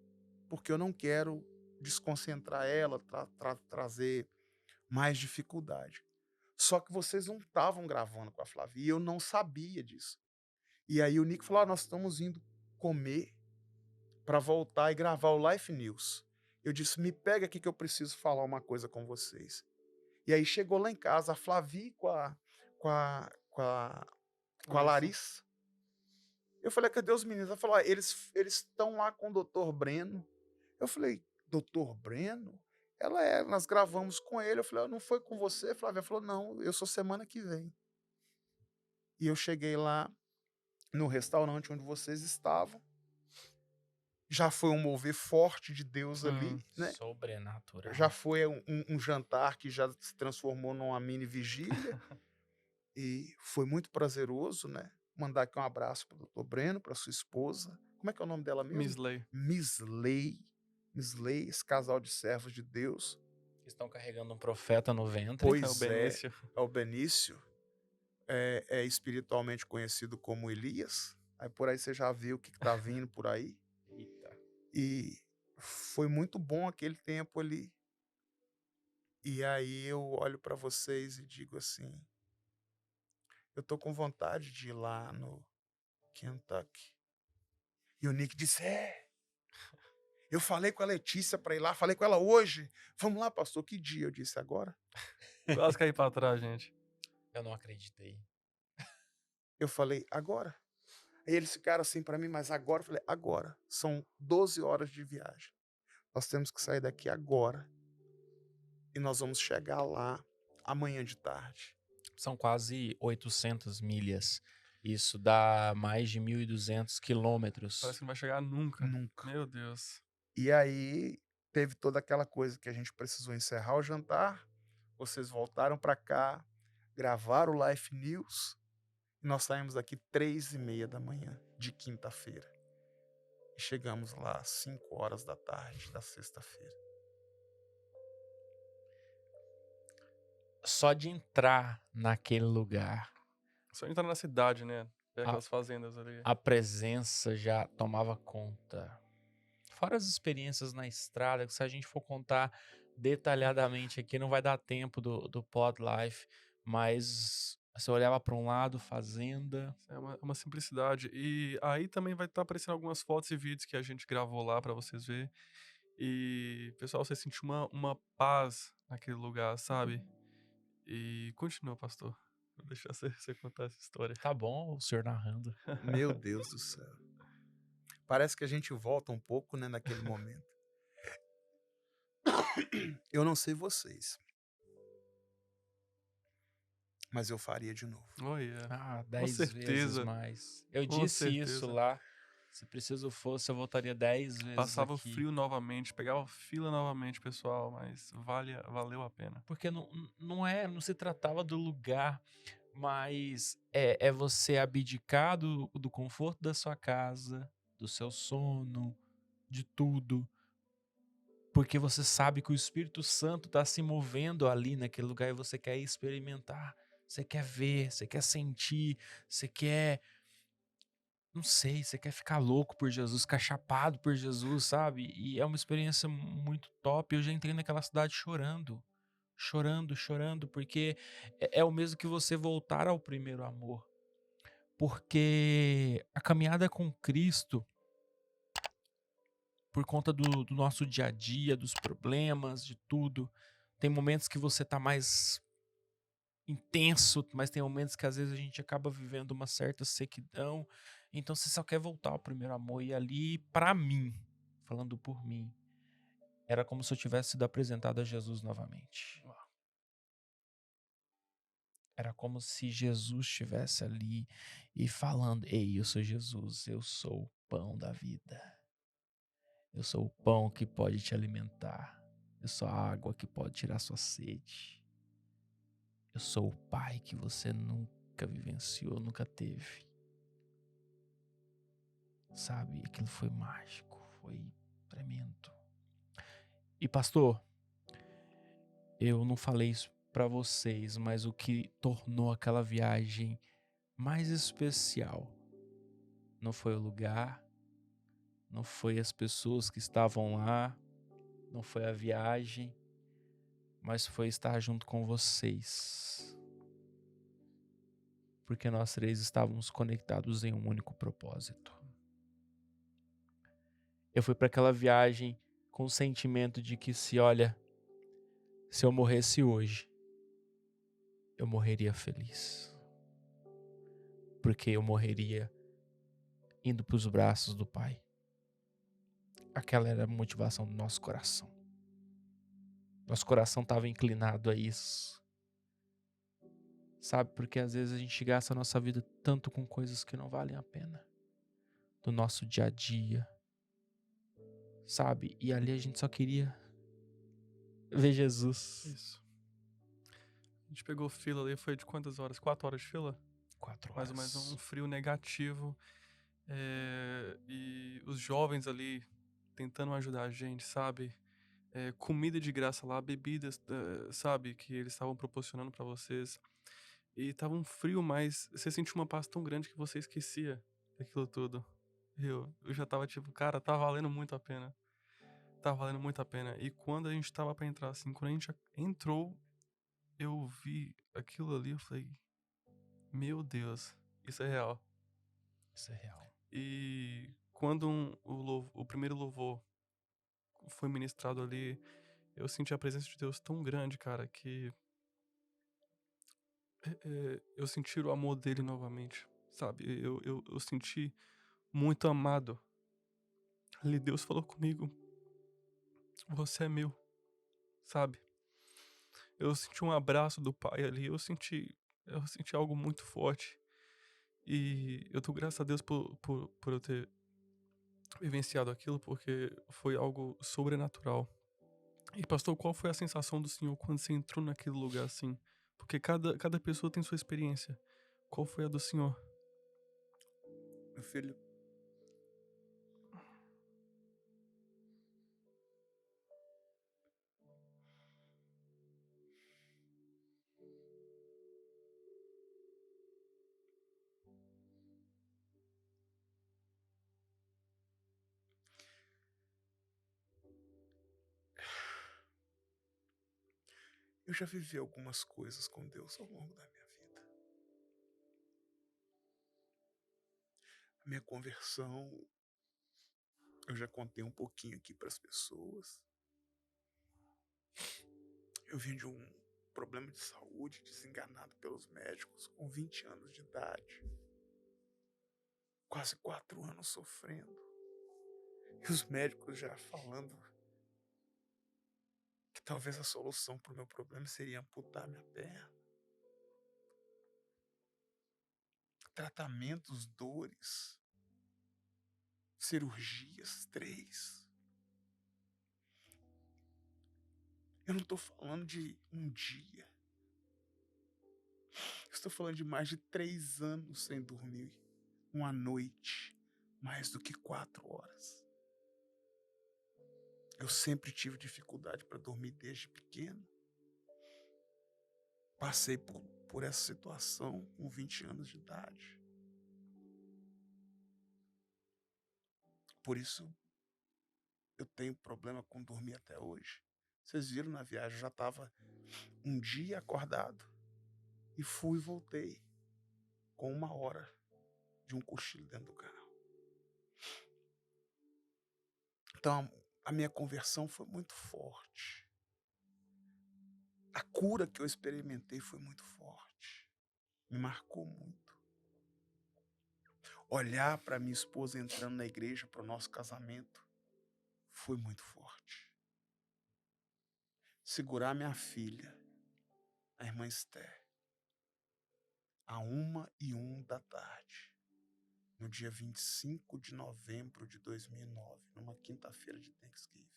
porque eu não quero desconcentrar ela, trazer mais dificuldade. Só que vocês não estavam gravando com a Flavi e eu não sabia disso. E aí o Nick falou, nós estamos indo comer para voltar e gravar o Life News. Eu disse, me pega aqui que eu preciso falar uma coisa com vocês. E aí chegou lá em casa a Flavi com a, com a, com a Larissa. Eu falei, cadê os meninos? Ela falou, eles estão lá com o Dr. Breno. Eu falei, Dr. Breno? Nós gravamos com ele. Eu falei, não foi com você, Flávia? Ela falou, não, eu sou semana que vem. E eu cheguei lá no restaurante onde vocês estavam. Já foi um mover forte de Deus ali, né? Sobrenatural. Já foi um jantar que já se transformou numa mini vigília. E foi muito prazeroso, né? Mandar aqui um abraço para o Dr. Breno, para sua esposa. Como é que é o nome dela mesmo? Misley. Miss Lei, esse casal de servos de Deus. Estão carregando um profeta no ventre. Pois É o Benício. é o Benício. É espiritualmente conhecido como Elias. Aí por aí você já viu o que está vindo por aí. Eita. E foi muito bom aquele tempo ali. E aí eu olho para vocês e digo assim, eu tô com vontade de ir lá no Kentucky. E o Nick disse, eu falei com a Letícia para ir lá, falei com ela hoje. Vamos lá, pastor, que dia? Eu disse, agora? Quase caí pra trás, gente. Eu não acreditei. Eu falei, agora? Aí eles ficaram assim para mim, mas agora? Eu falei, agora. São 12 horas de viagem. Nós temos que sair daqui agora. E nós vamos chegar lá amanhã de tarde. São quase 800 milhas. Isso dá mais de 1.200 quilômetros. Parece que não vai chegar nunca. Nunca. Meu Deus. E aí teve toda aquela coisa que a gente precisou encerrar o jantar. Vocês voltaram para cá, gravaram o Life News. E nós saímos daqui 3h30 da manhã, de quinta-feira. E chegamos lá às 5 horas da tarde da sexta-feira. Só de entrar naquele lugar, Só entrar na cidade, né? Ver aquelas fazendas ali. a presença já tomava conta. Fora as experiências na estrada, que se a gente for contar detalhadamente aqui, não vai dar tempo do Pod Life, mas você olhava para um lado, fazenda. É uma simplicidade. E aí também vai estar aparecendo algumas fotos e vídeos que a gente gravou lá pra vocês verem. E, pessoal, você sentiu uma paz naquele lugar, sabe? E continua, pastor. Vou deixar você contar essa história. Tá bom o senhor narrando. Meu Deus do céu. Parece que a gente volta um pouco, né, naquele momento. Eu não sei vocês, mas eu faria de novo. Olha, Ah, com 10 vezes certeza, mais. Eu com disse isso certeza. lá. Se preciso fosse, eu voltaria 10 vezes Passava o aqui. frio novamente, pegava fila novamente, pessoal, mas valeu a pena. Porque não se tratava do lugar, mas é você abdicar do conforto da sua casa, do seu sono, de tudo. Porque você sabe que o Espírito Santo está se movendo ali naquele lugar e você quer experimentar. Você quer ver, você quer sentir, você quer, não sei, você quer ficar louco por Jesus, ficar chapado por Jesus, sabe? E é uma experiência muito top. Eu já entrei naquela cidade chorando, chorando, chorando, porque é o mesmo que você voltar ao primeiro amor. Porque a caminhada com Cristo, por conta do nosso dia a dia, dos problemas, de tudo, tem momentos que você tá mais intenso, mas tem momentos que às vezes a gente acaba vivendo uma certa sequidão. Então você só quer voltar ao primeiro amor. E ali, pra mim, falando por mim, era como se eu tivesse sido apresentado a Jesus novamente. Era como se Jesus estivesse ali e falando: Ei, eu sou Jesus, eu sou o pão da vida. Eu sou o pão que pode te alimentar. Eu sou a água que pode tirar sua sede. Eu sou o pai que você nunca vivenciou, nunca teve. Sabe? Aquilo foi mágico, foi tremendo. E pastor, eu não falei isso pra vocês, mas o que tornou aquela viagem mais especial não foi o lugar, não foi as pessoas que estavam lá, não foi a viagem, mas foi estar junto com vocês. Porque nós três estávamos conectados em um único propósito. Eu fui para aquela viagem com o sentimento de que se eu morresse hoje, eu morreria feliz. Porque eu morreria indo para os braços do Pai. Aquela era a motivação do nosso coração. Nosso coração estava inclinado a isso. Sabe, porque às vezes a gente gasta a nossa vida tanto com coisas que não valem a pena. Do nosso dia a dia. Sabe, e ali a gente só queria ver Jesus. Isso. A gente pegou fila ali, foi de quantas horas? 4 horas de fila? 4 Mais ou menos horas. um frio negativo. E os jovens ali tentando ajudar a gente, sabe? Comida de graça lá, bebidas, sabe? Que eles estavam proporcionando pra vocês. E tava um frio, mas você sentia uma paz tão grande que você esquecia daquilo tudo. Eu já tava tipo, cara, tá valendo muito a pena. Tá valendo muito a pena. E quando a gente tava pra entrar, assim, quando a gente entrou, eu vi aquilo ali, eu falei, meu Deus, isso é real. Isso é real. E quando o primeiro louvor foi ministrado ali, eu senti a presença de Deus tão grande, cara, que eu senti o amor dele novamente, sabe? Eu senti muito amado. Ali Deus falou comigo, você é meu, sabe? Eu senti um abraço do Pai ali, eu senti algo muito forte. E eu dou graças a Deus por eu ter vivenciado aquilo, porque foi algo sobrenatural. E pastor, qual foi a sensação do senhor quando você entrou naquele lugar assim? Porque cada pessoa tem sua experiência. Qual foi a do senhor? Meu filho, eu já vivi algumas coisas com Deus ao longo da minha vida. A minha conversão, eu já contei um pouquinho aqui para as pessoas. Eu vim de um problema de saúde, desenganado pelos médicos, com 20 anos de idade. Quase 4 anos sofrendo. E os médicos já falando Talvez a solução para o meu problema seria amputar minha perna. Tratamentos, dores, cirurgias, 3. Eu não estou falando de um dia. Eu estou falando de mais de 3 anos sem dormir. Uma noite, mais do que 4 horas. Eu sempre tive dificuldade para dormir desde pequeno. Passei por essa situação com 20 anos de idade. Por isso, eu tenho problema com dormir até hoje. Vocês viram na viagem, eu já estava um dia acordado e fui e voltei com 1 hora de um cochilo dentro do carro. Então, a minha conversão foi muito forte. A cura que eu experimentei foi muito forte. Me marcou muito. Olhar para minha esposa entrando na igreja para o nosso casamento foi muito forte. Segurar minha filha, a irmã Esther, a 1h01 da tarde, no dia 25 de novembro de 2009, numa quinta-feira de Thanksgiving,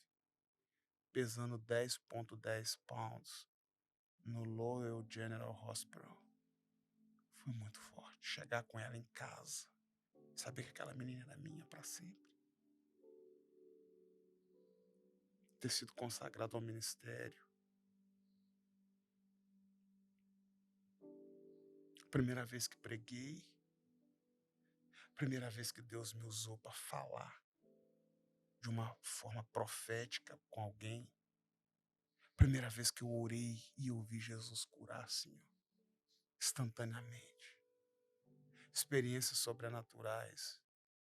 pesando 10,10 pounds no Lowell General Hospital. Foi muito forte. Chegar com ela em casa, saber que aquela menina era minha para sempre. Ter sido consagrado ao ministério. Primeira vez que preguei. Primeira vez que Deus me usou para falar de uma forma profética com alguém. Primeira vez que eu orei e ouvi Jesus curar, assim, instantaneamente. Experiências sobrenaturais.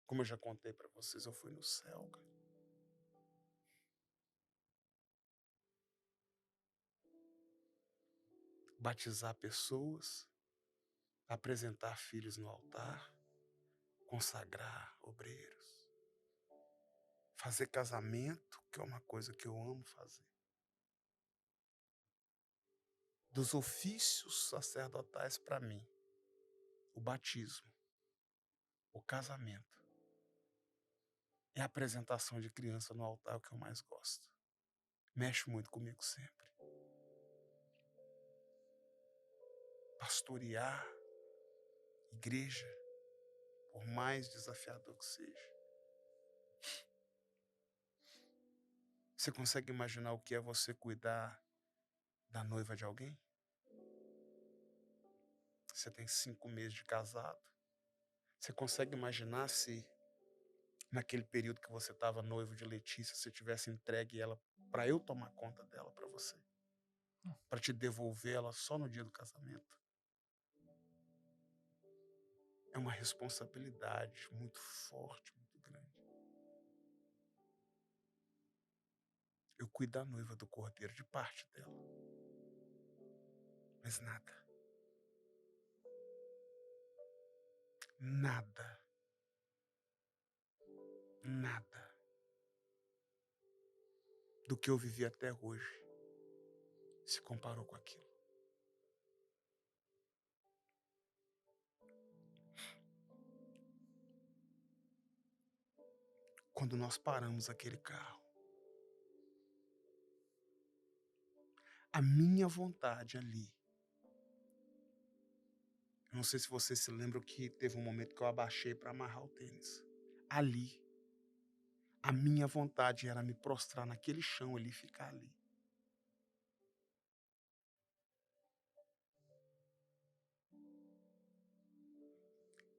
Como eu já contei para vocês, eu fui no céu, cara. Batizar pessoas, apresentar filhos no altar, consagrar obreiros, fazer casamento, que é uma coisa que eu amo fazer. Dos ofícios sacerdotais para mim, o batismo, o casamento e a apresentação de criança no altar é o que eu mais gosto. Mexe muito comigo sempre. Pastorear igreja, por mais desafiador que seja. Você consegue imaginar o que é você cuidar da noiva de alguém? Você tem 5 meses de casado. Você consegue imaginar se naquele período que você estava noivo de Letícia, você tivesse entregue ela para eu tomar conta dela para você? Para te devolver ela só no dia do casamento? É uma responsabilidade muito forte, muito grande. Eu cuido da noiva do cordeiro, de parte dela. Mas nada. Nada do que eu vivi até hoje se comparou com aquilo. Quando nós paramos aquele carro, a minha vontade ali, eu não sei se vocês se lembram que teve um momento que eu abaixei para amarrar o tênis. Ali, a minha vontade era me prostrar naquele chão ali e ficar ali.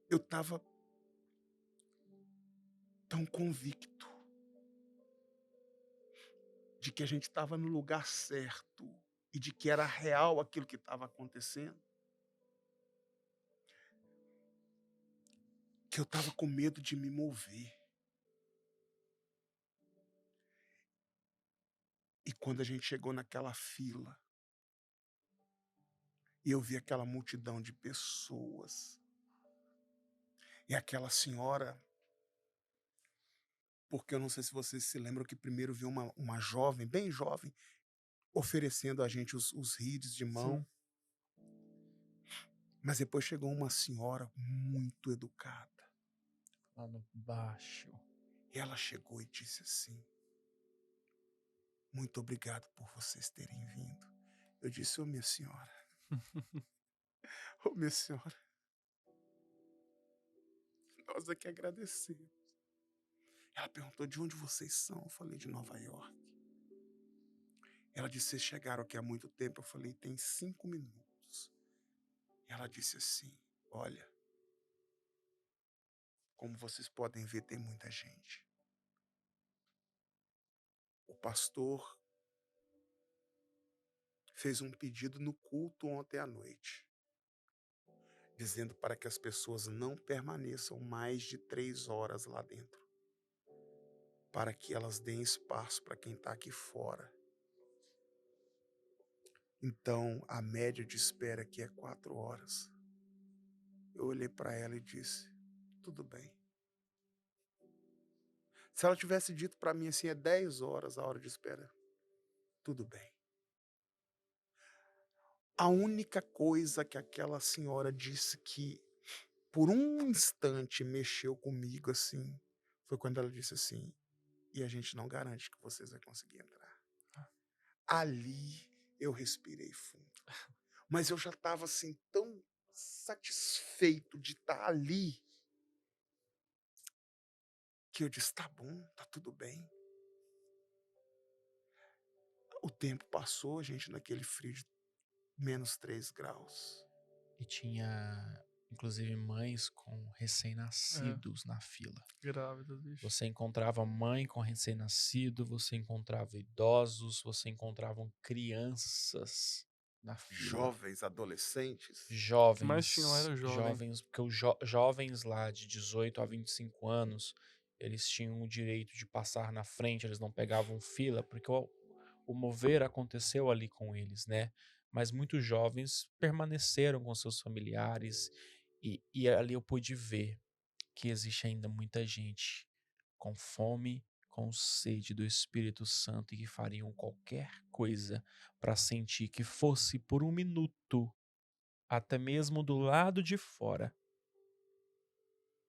Eu estava tão convicto de que a gente estava no lugar certo e de que era real aquilo que estava acontecendo, que eu estava com medo de me mover. E quando a gente chegou naquela fila, e eu vi aquela multidão de pessoas, e aquela senhora, porque eu não sei se vocês se lembram que primeiro viu uma jovem, bem jovem, oferecendo a gente os hits de mão. Sim. Mas depois chegou uma senhora muito educada. Falando baixo. E ela chegou e disse assim: muito obrigado por vocês terem vindo. Eu disse: ô minha senhora, ô minha senhora, nós aqui agradecemos. Ela perguntou: de onde vocês são? Eu falei: de Nova York. Ela disse: vocês chegaram aqui há muito tempo? Eu falei: tem 5 minutos. Ela disse assim: olha, como vocês podem ver, tem muita gente. O pastor fez um pedido no culto ontem à noite, dizendo para que as pessoas não permaneçam mais de 3 horas lá dentro, para que elas deem espaço para quem está aqui fora. Então, a média de espera aqui é 4 horas. Eu olhei para ela e disse: tudo bem. Se ela tivesse dito para mim assim, é 10 horas a hora de espera, tudo bem. A única coisa que aquela senhora disse que, por um instante, mexeu comigo assim, foi quando ela disse assim: e a gente não garante que vocês vão conseguir entrar. Ali eu respirei fundo. Mas eu já estava assim tão satisfeito de estar ali, que eu disse: tá bom, tá tudo bem. O tempo passou, gente, naquele frio de -3 graus. E tinha, inclusive, mães com É, recém-nascidos na fila. grávidas, bicho. Você encontrava mãe com recém-nascido, você encontrava idosos, você encontrava crianças na fila. Jovens, adolescentes. O que mais tinha lá era jovem. Jovens, porque os jovens lá de 18 a 25 anos, eles tinham o direito de passar na frente, eles não pegavam fila, porque o mover aconteceu ali com eles, né? Mas muitos jovens permaneceram com seus familiares e ali eu pude ver que existe ainda muita gente com fome, com sede do Espírito Santo e que fariam qualquer coisa para sentir que fosse por um minuto, até mesmo do lado de fora,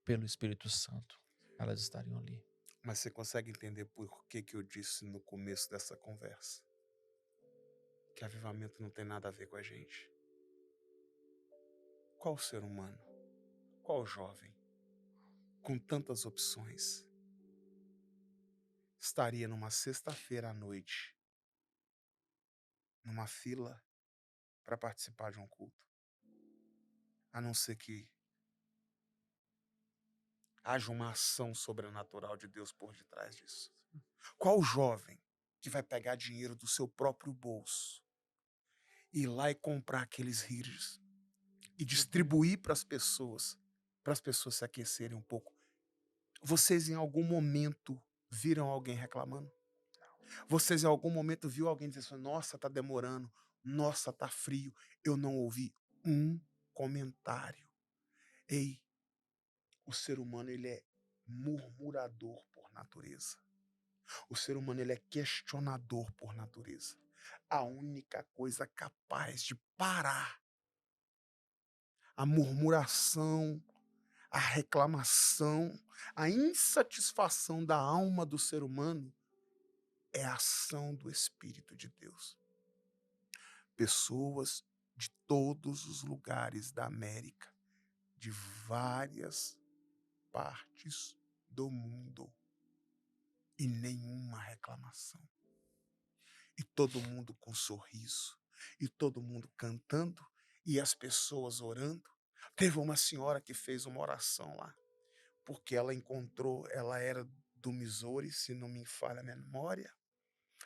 pelo Espírito Santo, elas estariam ali. Mas você consegue entender por que eu disse no começo dessa conversa que avivamento não tem nada a ver com a gente? Qual ser humano, qual jovem, com tantas opções, estaria numa sexta-feira à noite, numa fila, para participar de um culto? A não ser que haja uma ação sobrenatural de Deus por detrás disso. Qual jovem que vai pegar dinheiro do seu próprio bolso, ir lá e comprar aqueles rígidos e distribuir para as pessoas se aquecerem um pouco? Vocês em algum momento viram alguém reclamando? Vocês em algum momento viu alguém dizer assim: nossa, tá demorando, nossa, tá frio? Eu não ouvi um comentário. Ei, o ser humano, ele é murmurador por natureza. O ser humano, ele é questionador por natureza. A única coisa capaz de parar a murmuração, a reclamação, a insatisfação da alma do ser humano é a ação do Espírito de Deus. Pessoas de todos os lugares da América, de várias partes do mundo, e nenhuma reclamação. E todo mundo com sorriso, e todo mundo cantando, e as pessoas orando. Teve uma senhora que fez uma oração lá, porque ela era do Missouri, se não me falha a memória,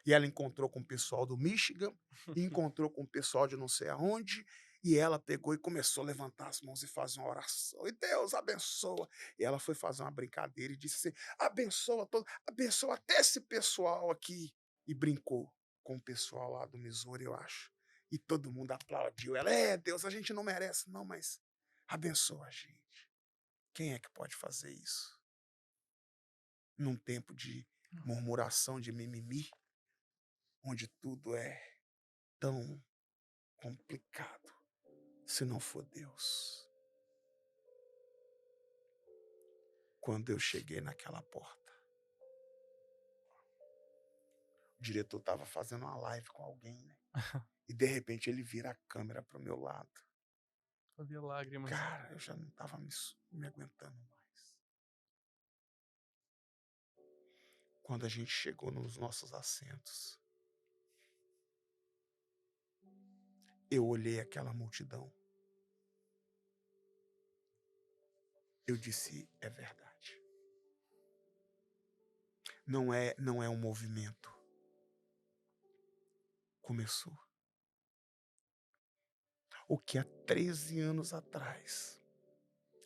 e ela encontrou com o pessoal do Michigan, e encontrou com o pessoal de não sei aonde, e ela pegou e começou a levantar as mãos e fazer uma oração. E Deus abençoa. E ela foi fazer uma brincadeira e disse assim: abençoa todo, abençoa até esse pessoal aqui. E brincou com o pessoal lá do Missouri, eu acho. E todo mundo aplaudiu ela. É, Deus, a gente não merece, não, mas abençoa a gente. Quem é que pode fazer isso? Num tempo de murmuração, de mimimi, onde tudo é tão complicado se não for Deus. Quando eu cheguei naquela porta, o diretor estava fazendo uma live com alguém, né? E de repente ele vira a câmera pro meu lado. Havia lágrimas. Cara, eu já não estava me aguentando mais. Quando a gente chegou nos nossos assentos, eu olhei aquela multidão. Eu disse, é verdade. Não é um movimento. Começou. O que há 13 anos atrás,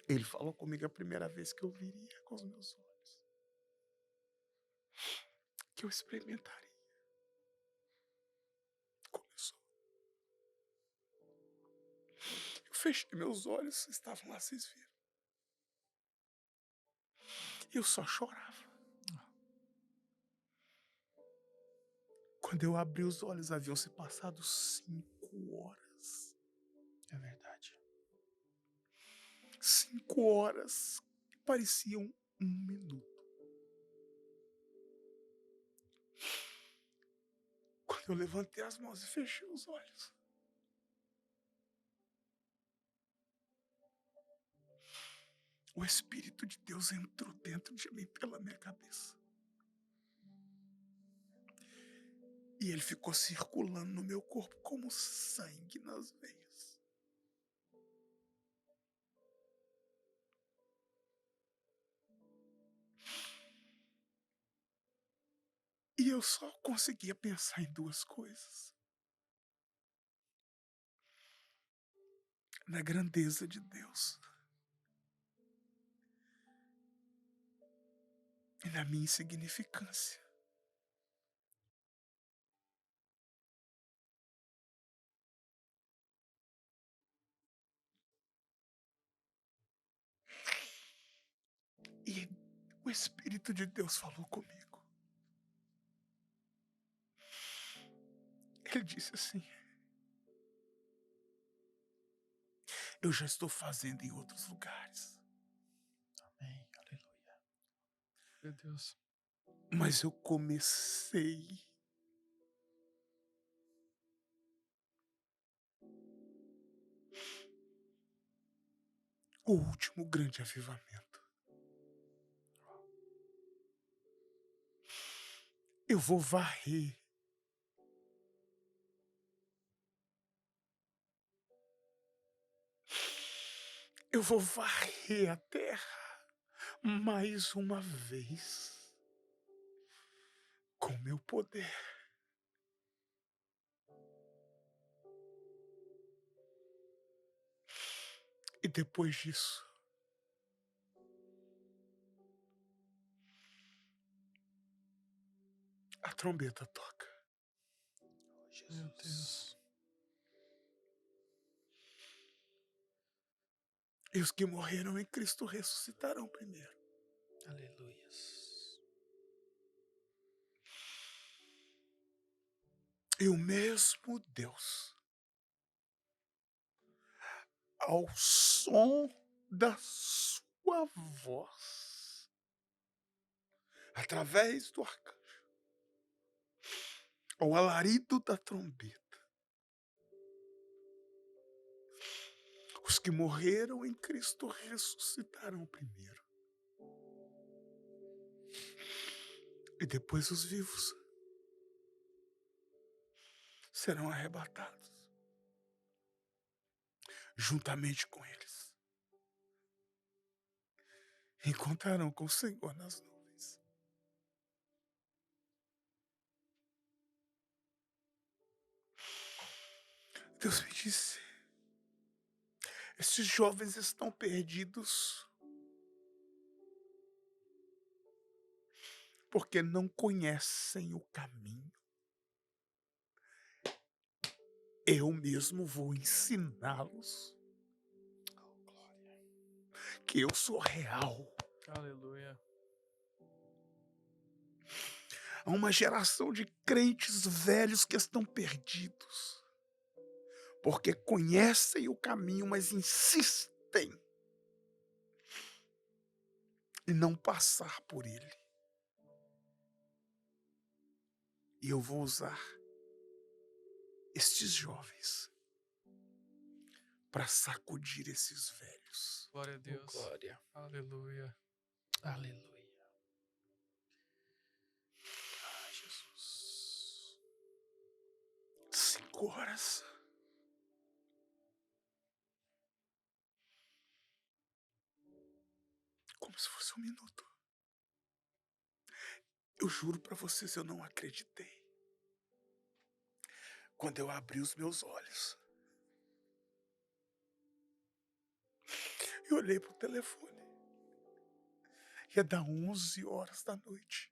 ele falou comigo a primeira vez que eu viria com os meus olhos. Que eu experimentaria. Começou. Eu fechei meus olhos, estavam lá, vocês viram. Eu só chorava. Quando eu abri os olhos, haviam se passado 5 horas. É verdade. 5 horas que pareciam 1 minuto. Quando eu levantei as mãos e fechei os olhos, o Espírito de Deus entrou dentro de mim pela minha cabeça. E ele ficou circulando no meu corpo como sangue nas veias. E eu só conseguia pensar em 2 coisas. Na grandeza de Deus. E na minha insignificância. E o Espírito de Deus falou comigo. Ele disse assim: eu já estou fazendo em outros lugares. Amém. Aleluia. Meu Deus. Mas eu comecei o último grande avivamento. Eu vou varrer a terra mais uma vez com meu poder. E depois disso, a trombeta toca. Meu Deus. E os que morreram em Cristo ressuscitarão primeiro. Aleluia. E o mesmo Deus, ao som da sua voz, através do arcanjo, ao alarido da trombeta, os que morreram em Cristo ressuscitarão primeiro. E depois os vivos serão arrebatados juntamente com eles. Encontrarão com o Senhor nas nuvens. Deus me disse: esses jovens estão perdidos porque não conhecem o caminho. Eu mesmo vou ensiná-los que eu sou real. Aleluia. Há uma geração de crentes velhos que estão perdidos. porque conhecem o caminho, mas insistem em não passar por ele. E eu vou usar estes jovens para sacudir esses velhos. Glória a Oh, Deus. glória. Aleluia. Aleluia. Ai, Jesus. 5 horas. Como se fosse 1 minuto. Eu juro para vocês, eu não acreditei. Quando eu abri os meus olhos, eu olhei pro telefone. Ia dar 11 horas da noite.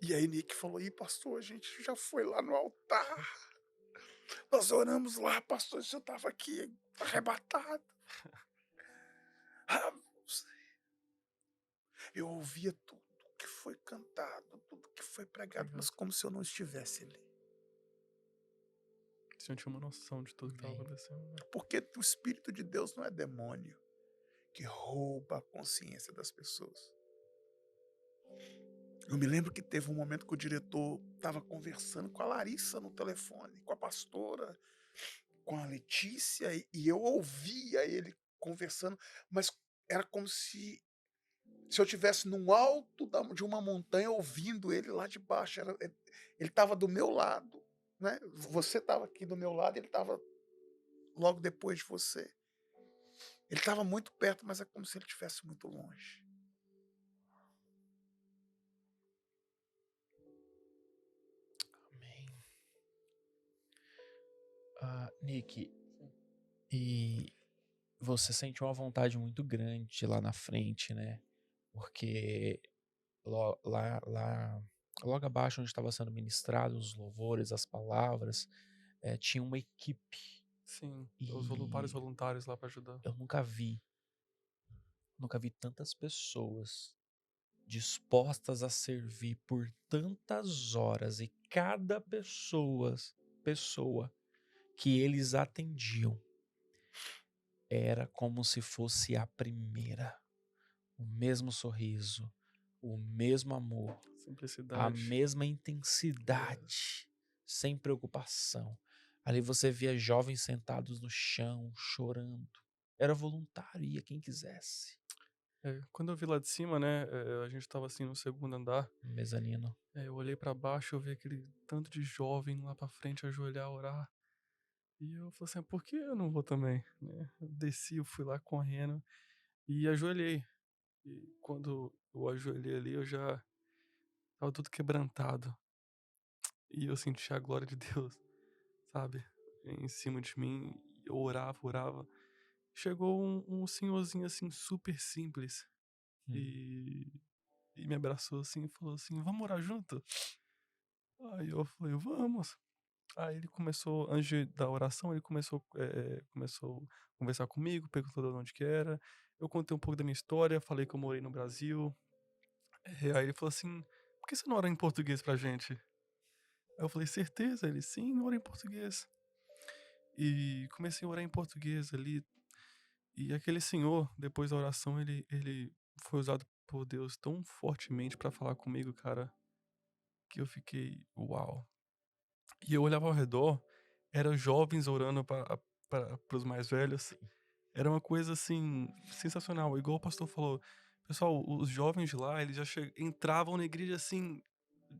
E aí Nick falou: "Ih, pastor, a gente já foi lá no altar. Nós oramos lá, pastor, o senhor estava aqui arrebatado." Ah, não sei. Eu ouvia tudo que foi cantado, tudo que foi pregado, mas como se eu não estivesse ali. O Senhor tinha uma noção de tudo que estava Amém. acontecendo, né? Porque o Espírito de Deus não é demônio que rouba a consciência das pessoas. Eu me lembro que teve um momento que o diretor estava conversando com a Larissa no telefone, com a pastora, com a Letícia, e eu ouvia ele conversando, mas era como se eu estivesse no alto de uma montanha ouvindo ele lá de baixo. Ele estava do meu lado, né? Você estava aqui do meu lado, ele estava logo depois de você. Ele estava muito perto, mas é como se ele estivesse muito longe. Amém. Nick, e você sentiu uma vontade muito grande lá na frente, né? Porque logo abaixo onde estava sendo ministrados os louvores, as palavras, tinha uma equipe. Sim, vários E voluntários lá para ajudar. eu nunca vi tantas pessoas dispostas a servir por tantas horas, e cada pessoa que eles atendiam era como se fosse a primeira. O mesmo sorriso, o mesmo amor, a Simplicidade. mesma intensidade, sem preocupação. Ali você via jovens sentados no chão, chorando. Era voluntário, ia quem quisesse. Quando eu vi lá de cima, né, a gente tava assim no segundo andar, Mezanino. eu olhei pra baixo, eu vi aquele tanto de jovem lá pra frente ajoelhar, orar. E eu falei assim: por que eu não vou também? Né? Eu desci, eu fui lá correndo e ajoelhei. E quando eu ajoelhei ali, eu já tava tudo quebrantado. E eu senti a glória de Deus, sabe? Em cima de mim. Eu orava, orava. Chegou um senhorzinho assim, super simples. Hum. E, e me abraçou assim e falou assim: vamos orar junto? Aí eu falei: vamos. Aí ele começou, antes da oração, ele começou a conversar comigo, perguntou de onde que era. Eu contei um pouco da minha história, falei que eu morei no Brasil. Aí ele falou assim: por que você não ora em português pra gente? Aí eu falei: certeza? Ele: sim, ora em português. E comecei a orar em português ali. E aquele senhor, depois da oração, ele foi usado por Deus tão fortemente pra falar comigo, cara, que eu fiquei, uau. E eu olhava ao redor, eram jovens orando para os mais velhos. Era uma coisa assim sensacional, igual o pastor falou. Pessoal, os jovens de lá, eles já entravam na igreja assim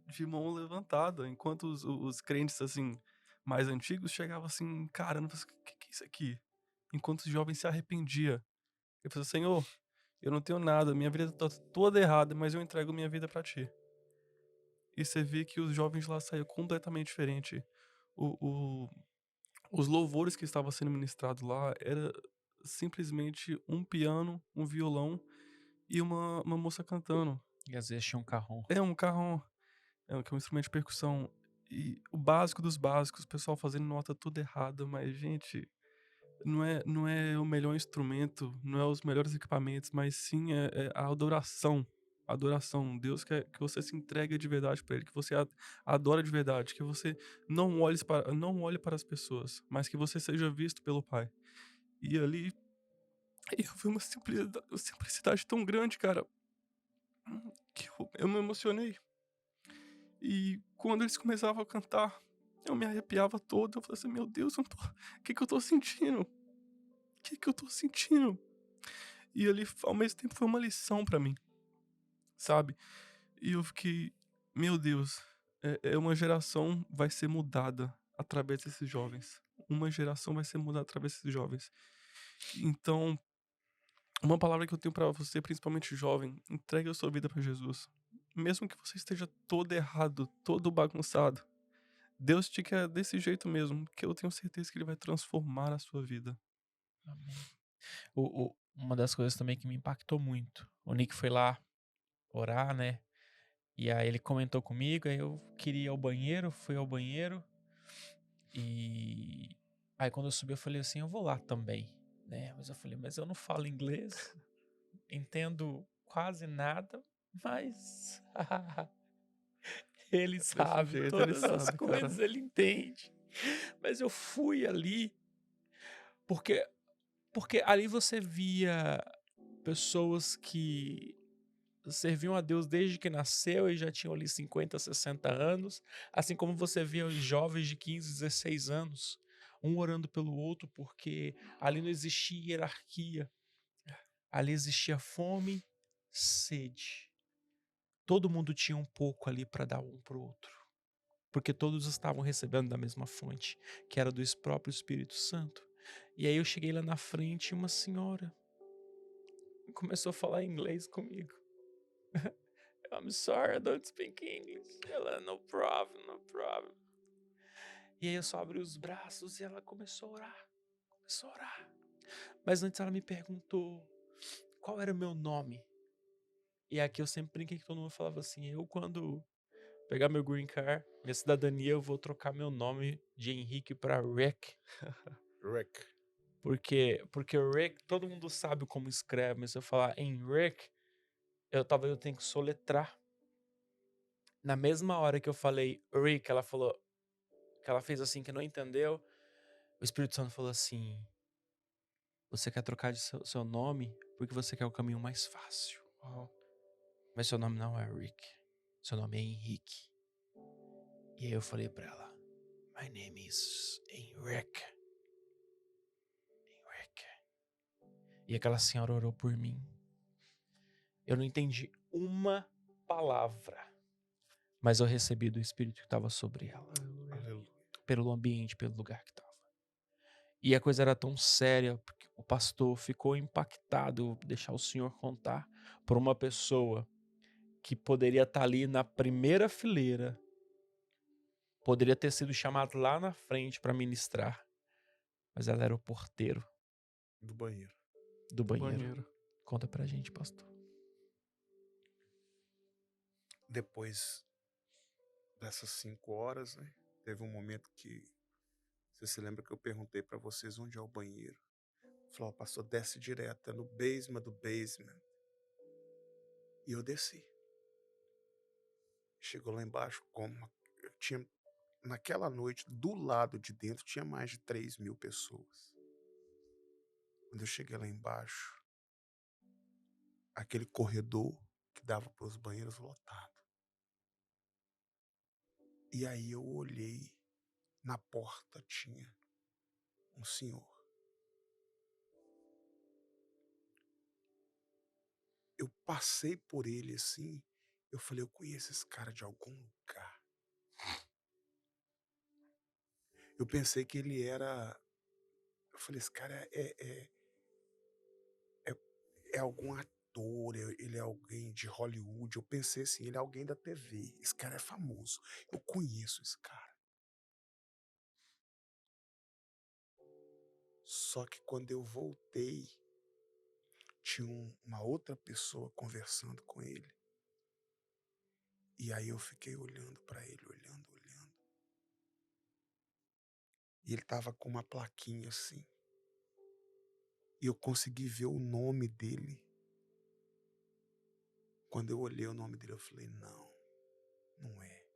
de mão levantada, enquanto os crentes assim mais antigos chegavam assim, caramba, o que é isso aqui? Enquanto os jovens se arrependia. Eu falei: Senhor, eu não tenho nada, minha vida tá toda errada, mas eu entrego minha vida para ti. E você vê que os jovens lá saíram completamente diferente. O, o, os louvores que estavam sendo ministrados lá era simplesmente um piano, um violão e uma moça cantando. E às vezes tinha um carrão. É um carrom, que é um instrumento de percussão. E o básico dos básicos, o pessoal fazendo nota tudo errada, mas, gente, não é o melhor instrumento, não é os melhores equipamentos, mas sim é a adoração. adoração. Deus quer que você se entregue de verdade para Ele, que você adora de verdade, que você não olhe para as pessoas, mas que você seja visto pelo Pai. E ali eu vi uma simplicidade tão grande, cara, que eu me emocionei. E quando eles começavam a cantar, eu me arrepiava todo. Eu falei assim: meu Deus, o que que eu tô sentindo? O que que eu tô sentindo? E ali, ao mesmo tempo, foi uma lição pra mim, sabe? E eu fiquei, meu Deus, uma geração vai ser mudada através desses jovens. Uma geração vai ser mudada através desses jovens. Então, uma palavra que eu tenho pra você, principalmente jovem: entregue a sua vida pra Jesus. Mesmo que você esteja todo errado, todo bagunçado, Deus te quer desse jeito mesmo, que eu tenho certeza que Ele vai transformar a sua vida. Amém. Uma das coisas também que me impactou muito, o Nick foi lá orar, né? E aí ele comentou comigo, aí eu queria ir ao banheiro, fui ao banheiro. E aí quando eu subi eu falei assim, eu vou lá também, né? Mas eu falei, mas eu não falo inglês, entendo quase nada, mas ele Desse sabe, jeito Ele todas as sabe, cara. coisas ele entende. Mas eu fui ali porque ali você via pessoas que serviam a Deus desde que nasceu e já tinham ali 50, 60 anos, assim como você via os jovens de 15, 16 anos, um orando pelo outro, porque ali não existia hierarquia, ali existia fome, sede. Todo mundo tinha um pouco ali para dar um para o outro, porque todos estavam recebendo da mesma fonte, que era do próprio Espírito Santo. E aí eu cheguei lá na frente e uma senhora começou a falar inglês comigo. I'm sorry, I don't speak English. Ela, no problem, no problem. E aí eu só abri os braços e ela começou a orar. Começou a orar. Mas antes ela me perguntou qual era o meu nome. E aqui eu sempre brinquei que todo mundo falava assim, eu quando pegar meu green card, minha cidadania, eu vou trocar meu nome de Henrique para Rick. Rick. Porque Rick, todo mundo sabe como escreve, mas se eu falar Henrique, talvez eu tenha que soletrar. Na mesma hora que eu falei Rick, ela falou, que ela fez assim, que não entendeu, o Espírito Santo falou assim, você quer trocar de seu nome porque você quer o caminho mais fácil. Uau. Mas seu nome não é Rick, seu nome é Henrique. E aí eu falei pra ela, my name is Henrique. Henrique. E aquela senhora orou por mim. Eu não entendi uma palavra, mas eu recebi do Espírito que estava sobre ela. Aleluia. Pelo ambiente, pelo lugar que estava. E a coisa era tão séria, porque o pastor ficou impactado, vou deixar o senhor contar, por uma pessoa que poderia estar ali na primeira fileira, poderia ter sido chamado lá na frente para ministrar, mas ela era o porteiro Do banheiro. do banheiro. Banheiro. Conta pra gente, pastor. Depois dessas 5 horas, né? Teve um momento que você se lembra que eu perguntei para vocês onde é o banheiro. Falou, pastor, desce direto, é no basement do basement. E eu desci. Chegou lá embaixo, tinha, naquela noite, do lado de dentro, tinha mais de 3.000 pessoas. Quando eu cheguei lá embaixo, aquele corredor que dava para os banheiros lotado. E aí eu olhei, na porta tinha um senhor. Eu passei por ele assim, eu falei, eu conheço esse cara de algum lugar. Eu pensei que ele era... Eu falei, esse cara é algum ator, ele é alguém de Hollywood. Eu pensei assim, ele é alguém da TV. Esse cara é famoso. Eu conheço esse cara. Só que quando eu voltei, tinha uma outra pessoa conversando com ele. E aí eu fiquei olhando para ele, olhando. E ele tava com uma plaquinha assim. E eu consegui ver o nome dele Quando eu olhei o nome dele, eu falei, não, não é.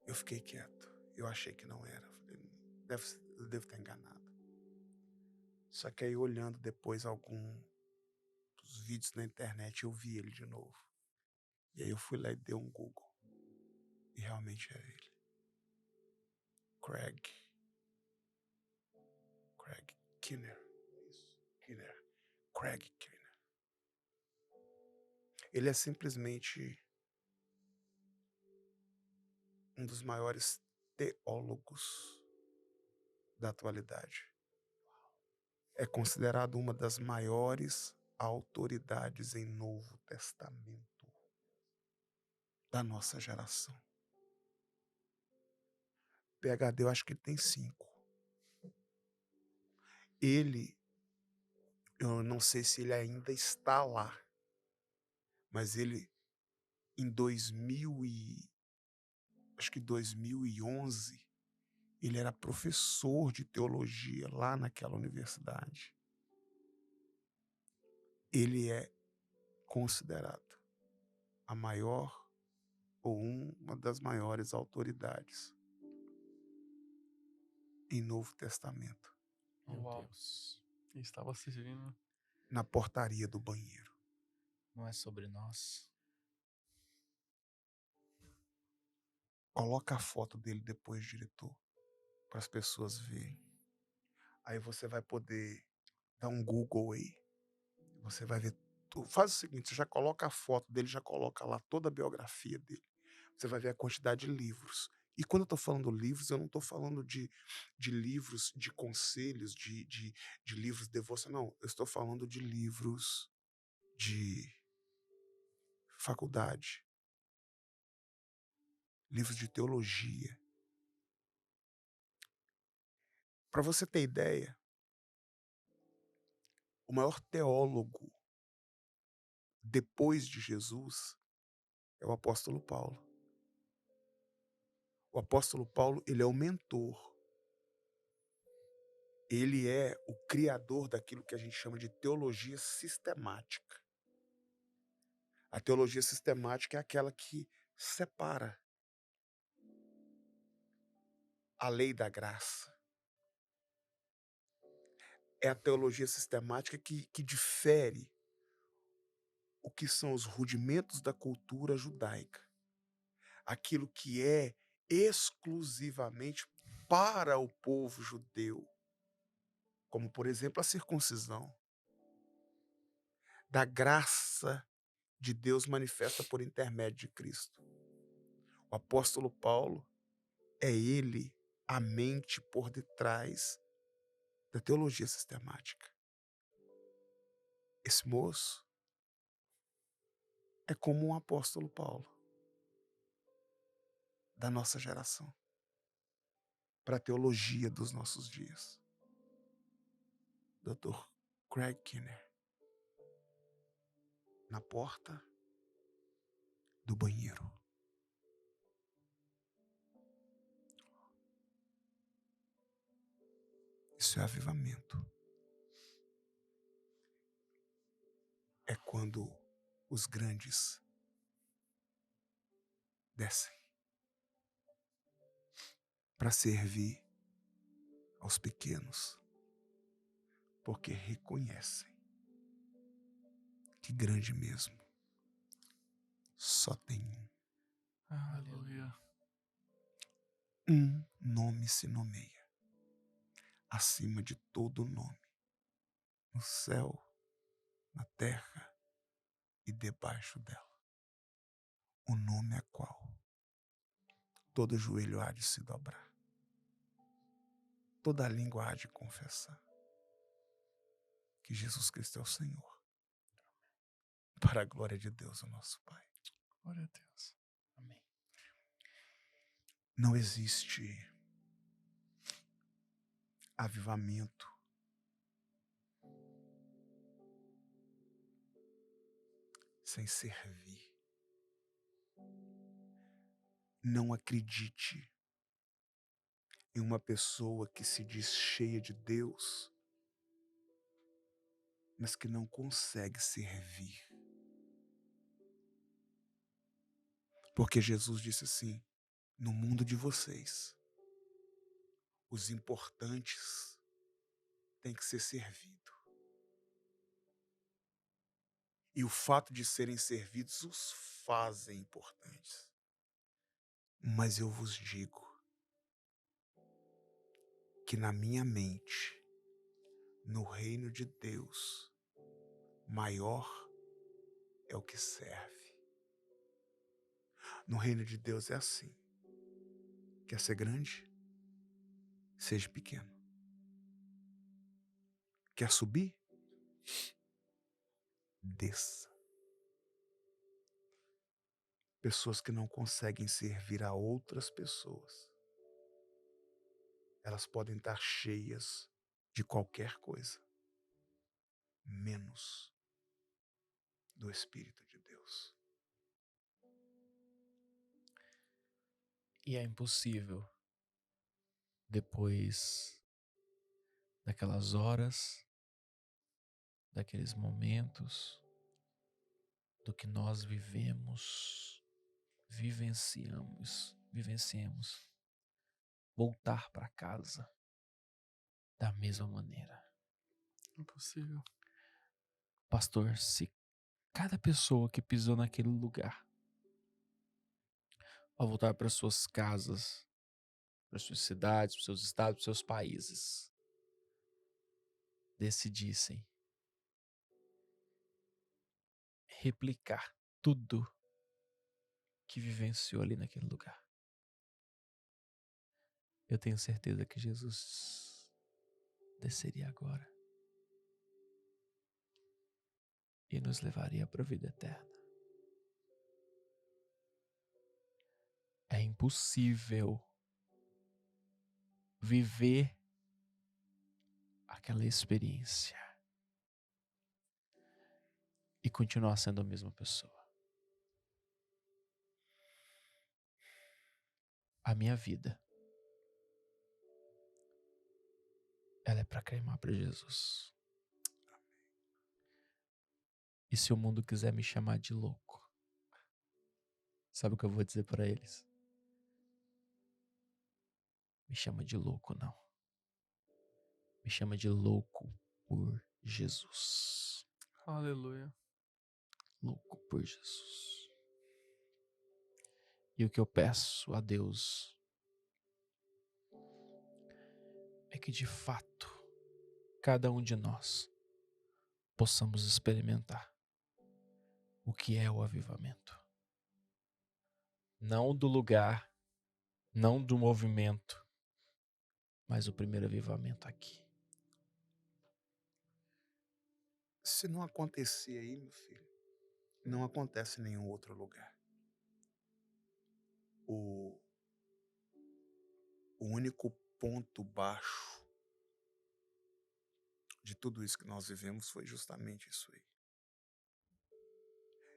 Eu fiquei quieto. Eu achei que não era. Falei, eu devo estar enganado. Só que aí, olhando depois alguns vídeos na internet, eu vi ele de novo. E aí eu fui lá e dei um Google. E realmente era ele. Craig Keener. Isso, Keener. Craig Keener. Ele é simplesmente um dos maiores teólogos da atualidade. É considerado uma das maiores autoridades em Novo Testamento da nossa geração. PhD, eu acho que ele tem 5. Ele, eu não sei se ele ainda está lá, mas ele, em 2011, ele era professor de teologia lá naquela universidade. Ele é considerado a maior ou uma das maiores autoridades em Novo Testamento, Meu Uau. Deus. E estava servindo. na portaria do banheiro. Não é sobre nós. Coloca a foto dele depois, diretor, para as pessoas verem. Aí você vai poder dar um Google aí. Você vai ver tudo. Faz o seguinte, você já coloca a foto dele, já coloca lá toda a biografia dele. Você vai ver a quantidade de livros. E quando eu estou falando livros, eu não estou falando de livros, de conselhos, de livros devocionais, não. Eu estou falando de livros de faculdade, livros de teologia. Para você ter ideia, o maior teólogo depois de Jesus é o apóstolo Paulo. O apóstolo Paulo, ele é o mentor. Ele é o criador daquilo que a gente chama de teologia sistemática. A teologia sistemática é aquela que separa a lei da graça. É a teologia sistemática que difere o que são os rudimentos da cultura judaica. Aquilo que é exclusivamente para o povo judeu, como, por exemplo, a circuncisão, da graça de Deus manifesta por intermédio de Cristo. O apóstolo Paulo é ele a mente por detrás da teologia sistemática. Esse moço é como um apóstolo Paulo da nossa geração, para a teologia dos nossos dias. Dr. Craig Keener, na porta do banheiro. Isso é avivamento. É quando os grandes descem para servir aos pequenos, porque reconhecem que grande mesmo só tem um. Aleluia. Um nome se nomeia acima de todo nome, no céu, na terra e debaixo dela. O nome a qual todo joelho há de se dobrar, toda língua há de confessar que Jesus Cristo é o Senhor, para a glória de Deus, o nosso Pai. Glória a Deus. Amém. Não existe avivamento sem servir. Não acredite em uma pessoa que se diz cheia de Deus mas que não consegue servir. Porque Jesus disse assim: no mundo de vocês, os importantes têm que ser servidos. E o fato de serem servidos os fazem importantes. Mas eu vos digo que na minha mente, no reino de Deus, maior é o que serve. No reino de Deus é assim. Quer ser grande? Seja pequeno. Quer subir? Desça. Pessoas que não conseguem servir a outras pessoas, elas podem estar cheias de qualquer coisa, menos do Espírito de Deus. E é impossível, depois daquelas horas, daqueles momentos, do que nós vivenciamos, voltar para casa da mesma maneira. Impossível. Pastor, se cada pessoa que pisou naquele lugar, ao voltar para suas casas, para suas cidades, para seus estados, para seus países, decidissem replicar tudo que vivenciou ali naquele lugar, eu tenho certeza que Jesus desceria agora e nos levaria para a vida eterna. É impossível viver aquela experiência e continuar sendo a mesma pessoa. A minha vida, ela é para queimar para Jesus. E se o mundo quiser me chamar de louco, sabe o que eu vou dizer para eles? Me chama de louco, não. Me chama de louco por Jesus. Aleluia. Louco por Jesus. E o que eu peço a Deus é que de fato cada um de nós possamos experimentar o que é o avivamento. Não do lugar, não do movimento, mas o primeiro avivamento aqui. Se não acontecer aí, meu filho, não acontece em nenhum outro lugar. O único ponto baixo de tudo isso que nós vivemos foi justamente isso aí.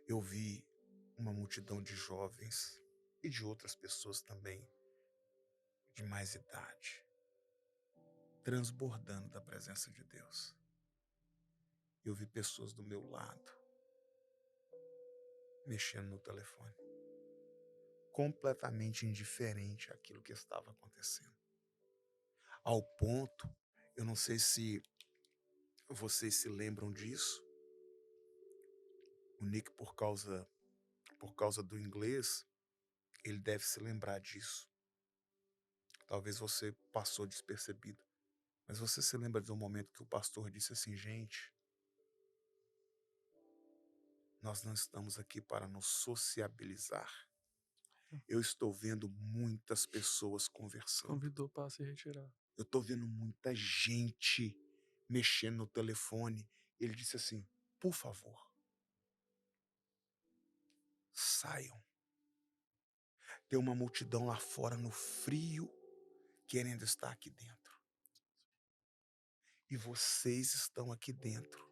Eu vi uma multidão de jovens e de outras pessoas também de mais idade transbordando da presença de Deus. Eu vi pessoas do meu lado mexendo no telefone, completamente indiferente àquilo que estava acontecendo. Ao ponto, eu não sei se vocês se lembram disso, o Nick, por causa do inglês, ele deve se lembrar disso. Talvez você passou despercebido, mas você se lembra do momento que o pastor disse assim: gente, nós não estamos aqui para nos sociabilizar. Eu estou vendo muitas pessoas conversando. Convidou para se retirar. Eu estou vendo muita gente mexendo no telefone. Ele disse assim: por favor, saiam. Tem uma multidão lá fora no frio querendo estar aqui dentro. E vocês estão aqui dentro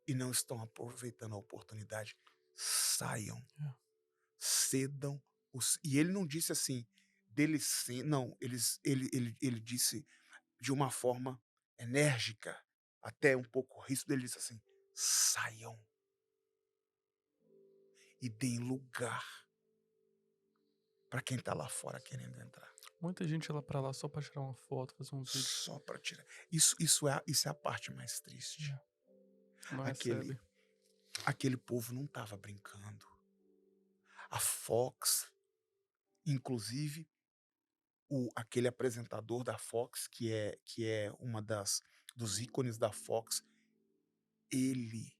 e não estão aproveitando a oportunidade. Saiam. Cedam. E ele não disse assim, não, ele disse de uma forma enérgica, até um pouco ríspido, ele disse assim: saiam e deem lugar para quem está lá fora querendo entrar. Muita gente ia lá pra lá só pra tirar uma foto, fazer um vídeo. Só para tirar. Isso é a parte mais triste. Não Aquele, recebe. aquele povo não estava brincando. A Fox, inclusive, aquele apresentador da Fox, que é uma dos ícones da Fox, ele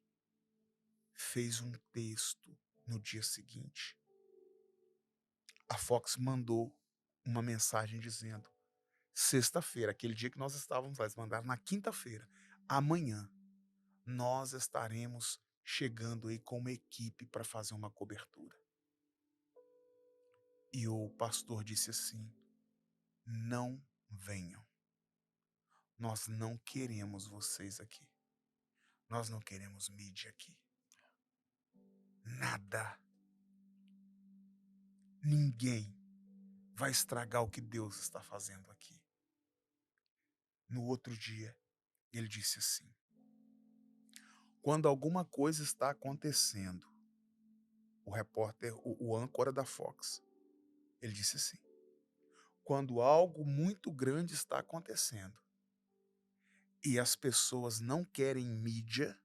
fez um texto no dia seguinte. A Fox mandou uma mensagem dizendo: sexta-feira, aquele dia que nós estávamos lá, eles mandaram na quinta-feira, amanhã nós estaremos chegando aí com uma equipe para fazer uma cobertura. E o pastor disse assim: não venham. Nós não queremos vocês aqui. Nós não queremos mídia aqui. Nada. Ninguém vai estragar o que Deus está fazendo aqui. No outro dia, ele disse assim: quando alguma coisa está acontecendo, o repórter, o âncora da Fox, ele disse assim: quando algo muito grande está acontecendo e as pessoas não querem mídia,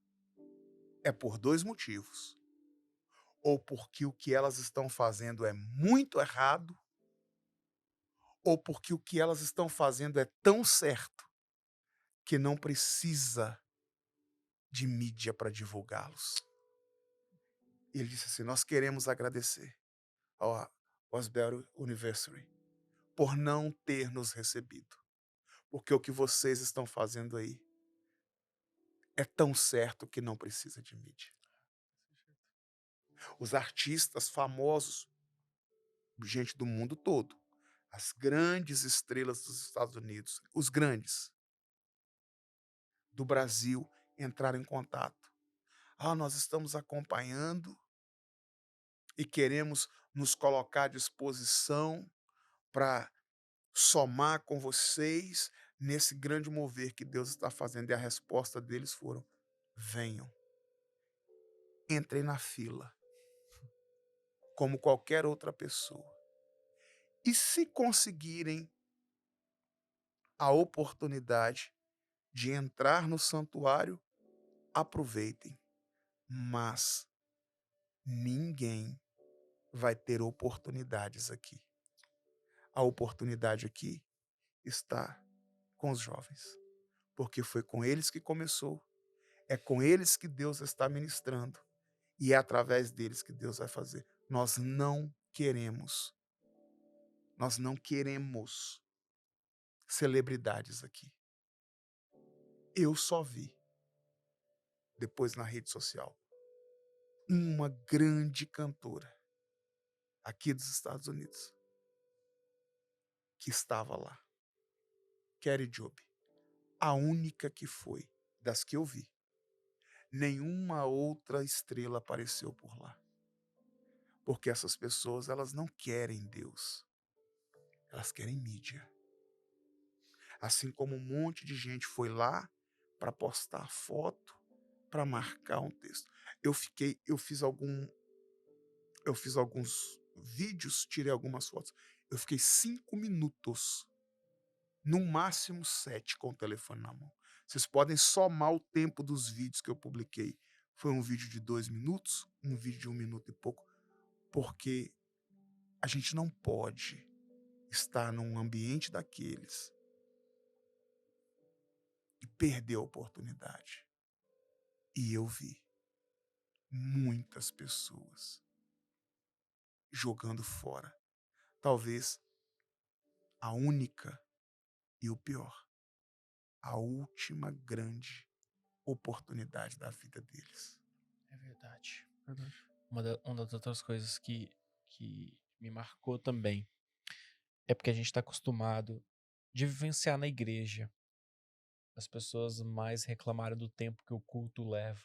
é por dois motivos. Ou porque o que elas estão fazendo é muito errado, ou porque o que elas estão fazendo é tão certo que não precisa de mídia para divulgá-los. Ele disse assim: nós queremos agradecer ao Asbury University por não ter nos recebido, porque o que vocês estão fazendo aí é tão certo que não precisa de mídia. Os artistas famosos, gente do mundo todo, as grandes estrelas dos Estados Unidos, os grandes do Brasil entraram em contato. Nós estamos acompanhando e queremos nos colocar à disposição para somar com vocês nesse grande mover que Deus está fazendo. E a resposta deles foram: venham, entrem na fila, como qualquer outra pessoa. E se conseguirem a oportunidade de entrar no santuário, aproveitem. Mas ninguém vai ter oportunidades aqui. A oportunidade aqui está com os jovens, porque foi com eles que começou, é com eles que Deus está ministrando e é através deles que Deus vai fazer. Nós não queremos celebridades aqui. Eu só vi, depois na rede social, uma grande cantora aqui dos Estados Unidos que estava lá, Keri Jobe, a única que foi das que eu vi. Nenhuma outra estrela apareceu por lá. Porque essas pessoas, elas não querem Deus. Elas querem mídia. Assim como um monte de gente foi lá para postar foto, para marcar um texto. Eu fiz alguns vídeos, tirei algumas fotos. Eu fiquei 5 minutos, no máximo 7, com o telefone na mão. Vocês podem somar o tempo dos vídeos que eu publiquei. Foi um vídeo de 2 minutos, um vídeo de 1 minuto e pouco, porque a gente não pode estar num ambiente daqueles e perder a oportunidade. E eu vi muitas pessoas jogando fora, talvez a única e o pior, a última grande oportunidade da vida deles. É verdade. Verdade. Uma das outras coisas que me marcou também é porque a gente está acostumado de vivenciar na igreja. As pessoas mais reclamaram do tempo que o culto leva.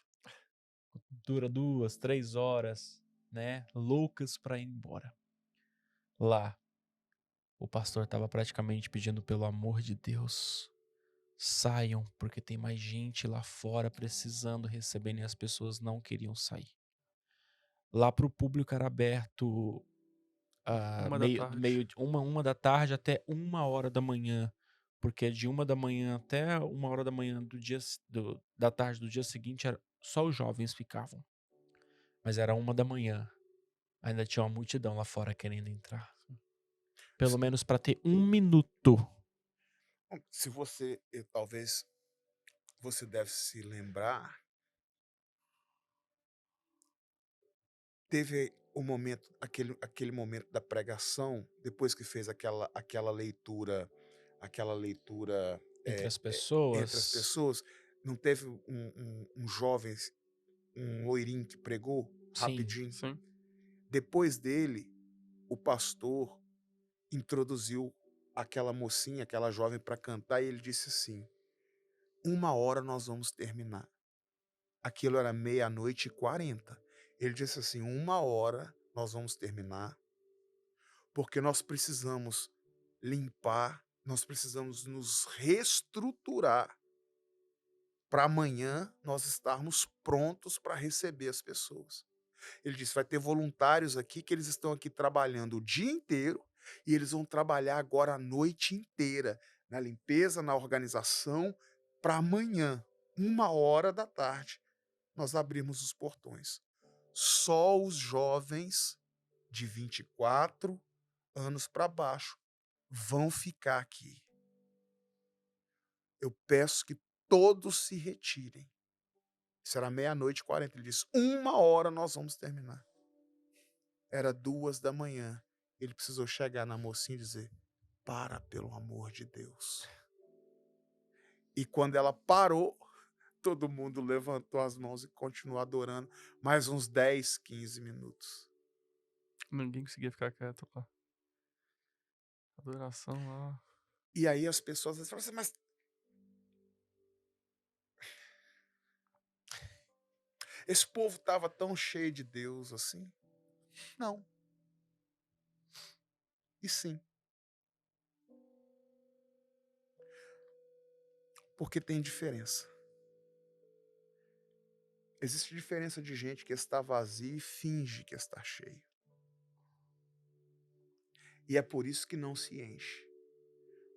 Dura 2, 3 horas, né? Loucas para ir embora. Lá, o pastor estava praticamente pedindo pelo amor de Deus, Saiam, porque tem mais gente lá fora precisando, recebendo e as pessoas não queriam sair. Lá para o público era aberto Uma da meio, tarde. meio de 1 da tarde até 1 hora da manhã. Porque de 1 da manhã até 1 hora da manhã da tarde do dia seguinte, só os jovens ficavam. Mas era 1 da manhã. Ainda tinha uma multidão lá fora querendo entrar. Pelo Se menos para ter 1 minuto. se você, talvez você deve se lembrar, teve o momento, aquele momento da pregação, depois que fez aquela leitura Entre as entre as pessoas. pessoas, não teve um jovem, um loirinho que pregou Sim. rapidinho? Sim. Depois dele, o pastor introduziu aquela mocinha, aquela jovem para cantar e ele disse assim: 1 hora nós vamos terminar. Aquilo era 00:40. Ele disse assim: 1 hora nós vamos terminar, porque nós precisamos limpar, nós precisamos nos reestruturar para amanhã nós estarmos prontos para receber as pessoas. Ele disse: vai ter voluntários aqui que eles estão aqui trabalhando o dia inteiro e eles vão trabalhar agora a noite inteira na limpeza, na organização, para amanhã, 1 hora da tarde, nós abrimos os portões. Só os jovens de 24 anos para baixo vão ficar aqui. Eu peço que todos se retirem. Será 00:40. Ele disse: 1 hora nós vamos terminar. Era 2 da manhã. Ele precisou chegar na mocinha e dizer: para, pelo amor de Deus. E quando ela parou, todo mundo levantou as mãos e continuou adorando mais uns 10, 15 minutos. Ninguém conseguia ficar quieto lá. Adoração lá. E aí as pessoas falam assim: mas esse povo estava tão cheio de Deus assim? Não. E sim. Porque tem diferença. Existe diferença de gente que está vazia e finge que está cheio. E é por isso que não se enche.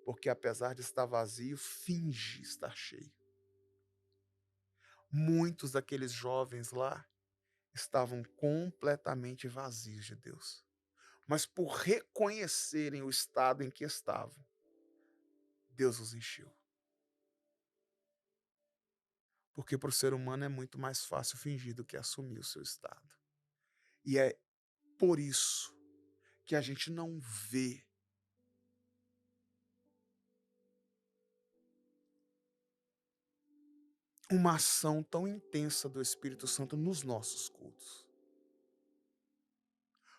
Porque apesar de estar vazio, finge estar cheio. Muitos daqueles jovens lá estavam completamente vazios de Deus. Mas por reconhecerem o estado em que estavam, Deus os encheu. Porque para o ser humano é muito mais fácil fingir do que assumir o seu estado. E é por isso que a gente não vê uma ação tão intensa do Espírito Santo nos nossos cultos.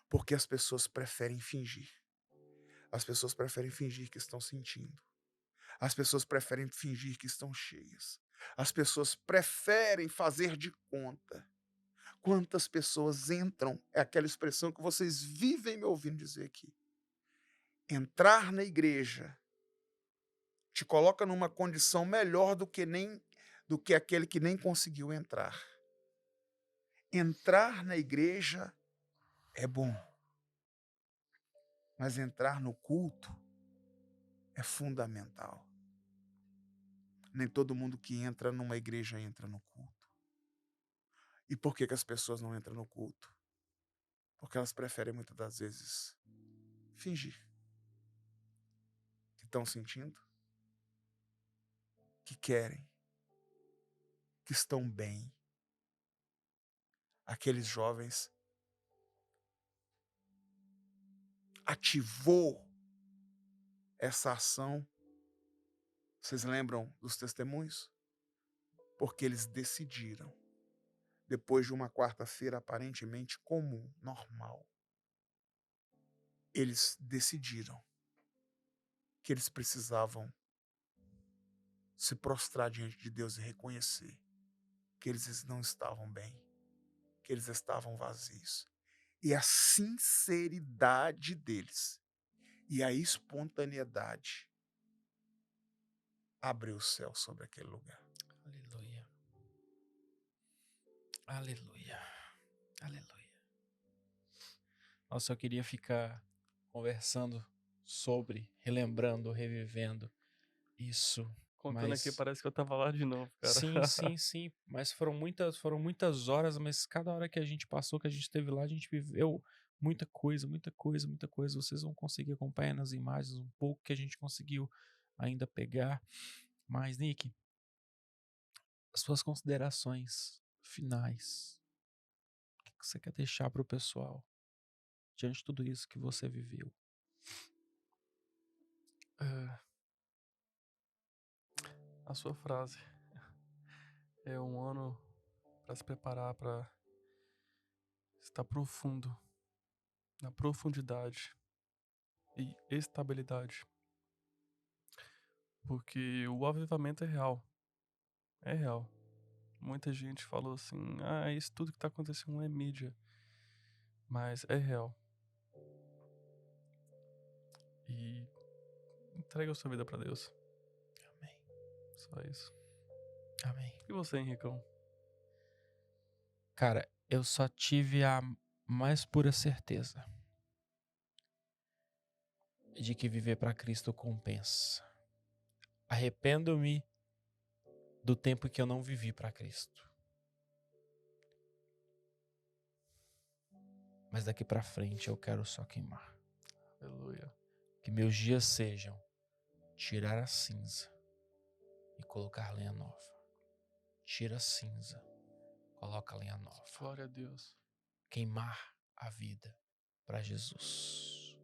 Porque as pessoas preferem fingir. As pessoas preferem fingir que estão sentindo. As pessoas preferem fingir que estão cheias. As pessoas preferem fazer de conta. Quantas pessoas entram, é aquela expressão que vocês vivem me ouvindo dizer aqui. Entrar na igreja te coloca numa condição melhor do que aquele que nem conseguiu entrar. Entrar na igreja é bom, mas entrar no culto é fundamental. Nem todo mundo que entra numa igreja entra no culto. E por que as pessoas não entram no culto? Porque elas preferem muitas das vezes fingir que estão sentindo, que querem, que estão bem. Aqueles jovens ativou essa ação. Vocês lembram dos testemunhos? Porque eles decidiram, depois de uma quarta-feira aparentemente comum, normal, eles decidiram que eles precisavam se prostrar diante de Deus e reconhecer que eles não estavam bem, que eles estavam vazios. E a sinceridade deles e a espontaneidade abriu o céu sobre aquele lugar. Aleluia. Aleluia. Aleluia. Nossa, eu queria ficar conversando sobre, relembrando, revivendo isso. Contando aqui, Mas parece que eu tava lá de novo, cara. sim, sim, sim. Mas foram muitas horas, mas cada hora que a gente passou, que a gente esteve lá, a gente viveu muita coisa, muita coisa, muita coisa. Vocês vão conseguir acompanhar nas imagens um pouco que a gente conseguiu ainda pegar. Mas, Nick, as suas considerações finais. O que você quer deixar para o pessoal diante de tudo isso que você viveu? É, a sua frase é um ano para se preparar para estar profundo, na profundidade e estabilidade. Porque o avivamento é real. É real. Muita gente falou assim, isso tudo que tá acontecendo não é mídia. Mas é real. E entrega a sua vida pra Deus. Amém. Só isso. Amém. E você, Henricão? Cara, eu só tive a mais pura certeza de que viver para Cristo compensa. Arrependo-me do tempo que eu não vivi para Cristo. Mas daqui para frente eu quero só queimar. Aleluia. Que meus dias sejam tirar a cinza e colocar lenha nova. Tira a cinza, coloca a lenha nova. Glória a Deus. Queimar a vida para Jesus.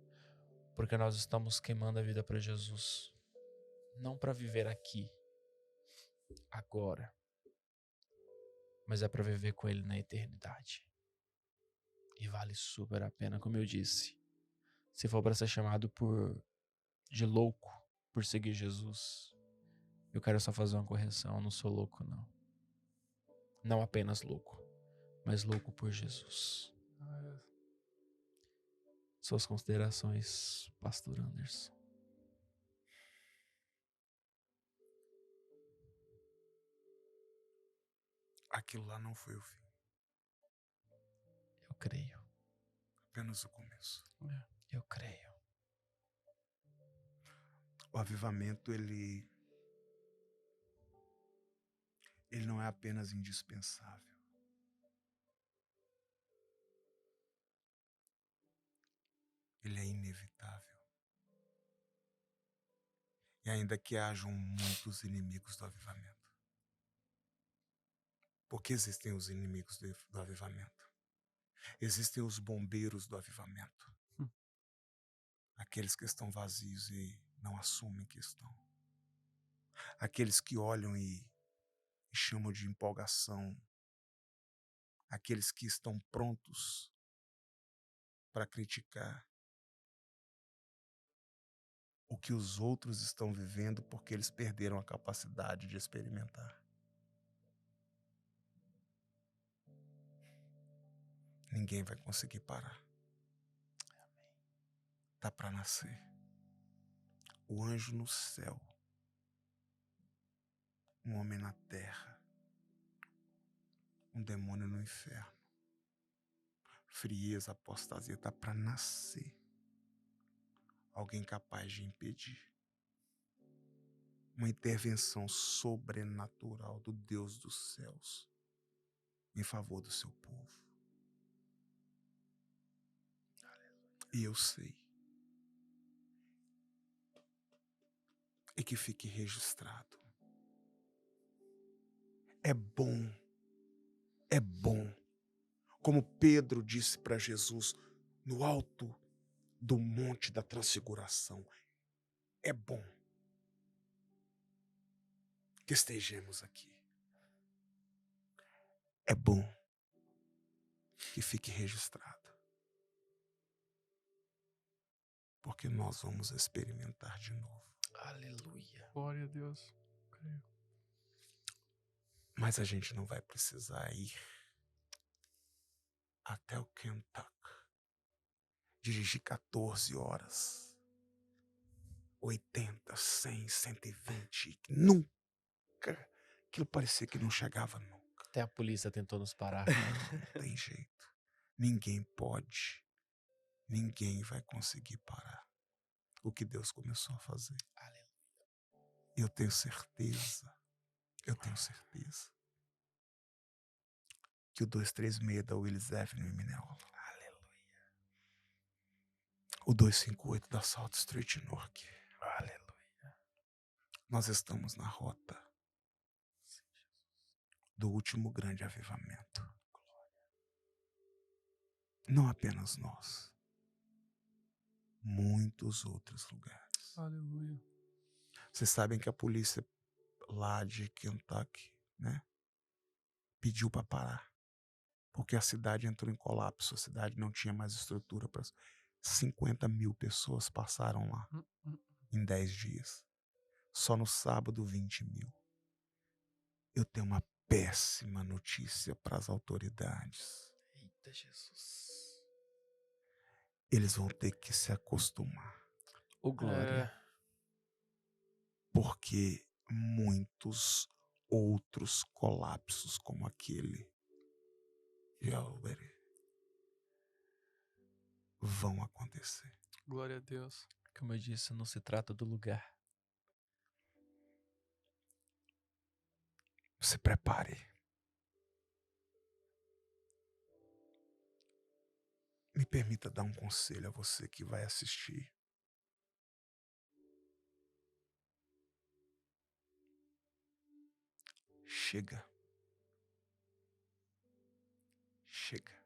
Porque nós estamos queimando a vida para Jesus. Não para viver aqui, agora. Mas é para viver com Ele na eternidade. E vale super a pena, como eu disse. Se for para ser chamado de louco por seguir Jesus, eu quero só fazer uma correção. Eu não sou louco, não. Não apenas louco, mas louco por Jesus. Suas considerações, Pastor Anderson. Aquilo lá não foi o fim, Eu creio. apenas o começo. Eu creio. O avivamento, ele não é apenas indispensável. Ele é inevitável. E ainda que hajam muitos inimigos do avivamento. Porque existem os inimigos do avivamento. Existem os bombeiros do avivamento. Aqueles que estão vazios e não assumem que estão. Aqueles que olham e chamam de empolgação. Aqueles que estão prontos para criticar o que os outros estão vivendo porque eles perderam a capacidade de experimentar. Ninguém vai conseguir parar. Tá para nascer. O anjo no céu. Um homem na terra. Um demônio no inferno. Frieza, apostasia, tá para nascer. Alguém capaz de impedir. Uma intervenção sobrenatural do Deus dos céus em favor do seu povo. E eu sei. E que fique registrado. É bom. Como Pedro disse para Jesus no alto do monte da transfiguração. É bom que estejamos aqui. É bom que fique registrado. Porque nós vamos experimentar de novo. Aleluia. Glória a Deus. Creio. Mas a gente não vai precisar ir até o Kentucky. Dirigir 14 horas. 80, 100, 120. Nunca. Aquilo parecia que não chegava nunca. Até a polícia tentou nos parar. Não tem jeito. Ninguém pode. Ninguém vai conseguir parar o que Deus começou a fazer. Eu tenho certeza. Que o 236 da Willis Avenue em Mineola. Aleluia. O 258 da South Street em Newark. Aleluia. Nós estamos na rota do último grande avivamento. Não apenas nós. Muitos outros lugares. Aleluia. Vocês sabem que a polícia lá de Kentucky, né, pediu para parar. Porque a cidade entrou em colapso. A cidade não tinha mais estrutura para... 50 mil pessoas passaram lá em 10 dias. Só no sábado, 20 mil. Eu tenho uma péssima notícia para as autoridades. Eita, Jesus. Eles vão ter que se acostumar. Ô, glória. Porque muitos outros colapsos como aquele vão acontecer. Glória a Deus. Como eu disse, não se trata do lugar. Se prepare. Me permita dar um conselho a você que vai assistir. Chega. Chega.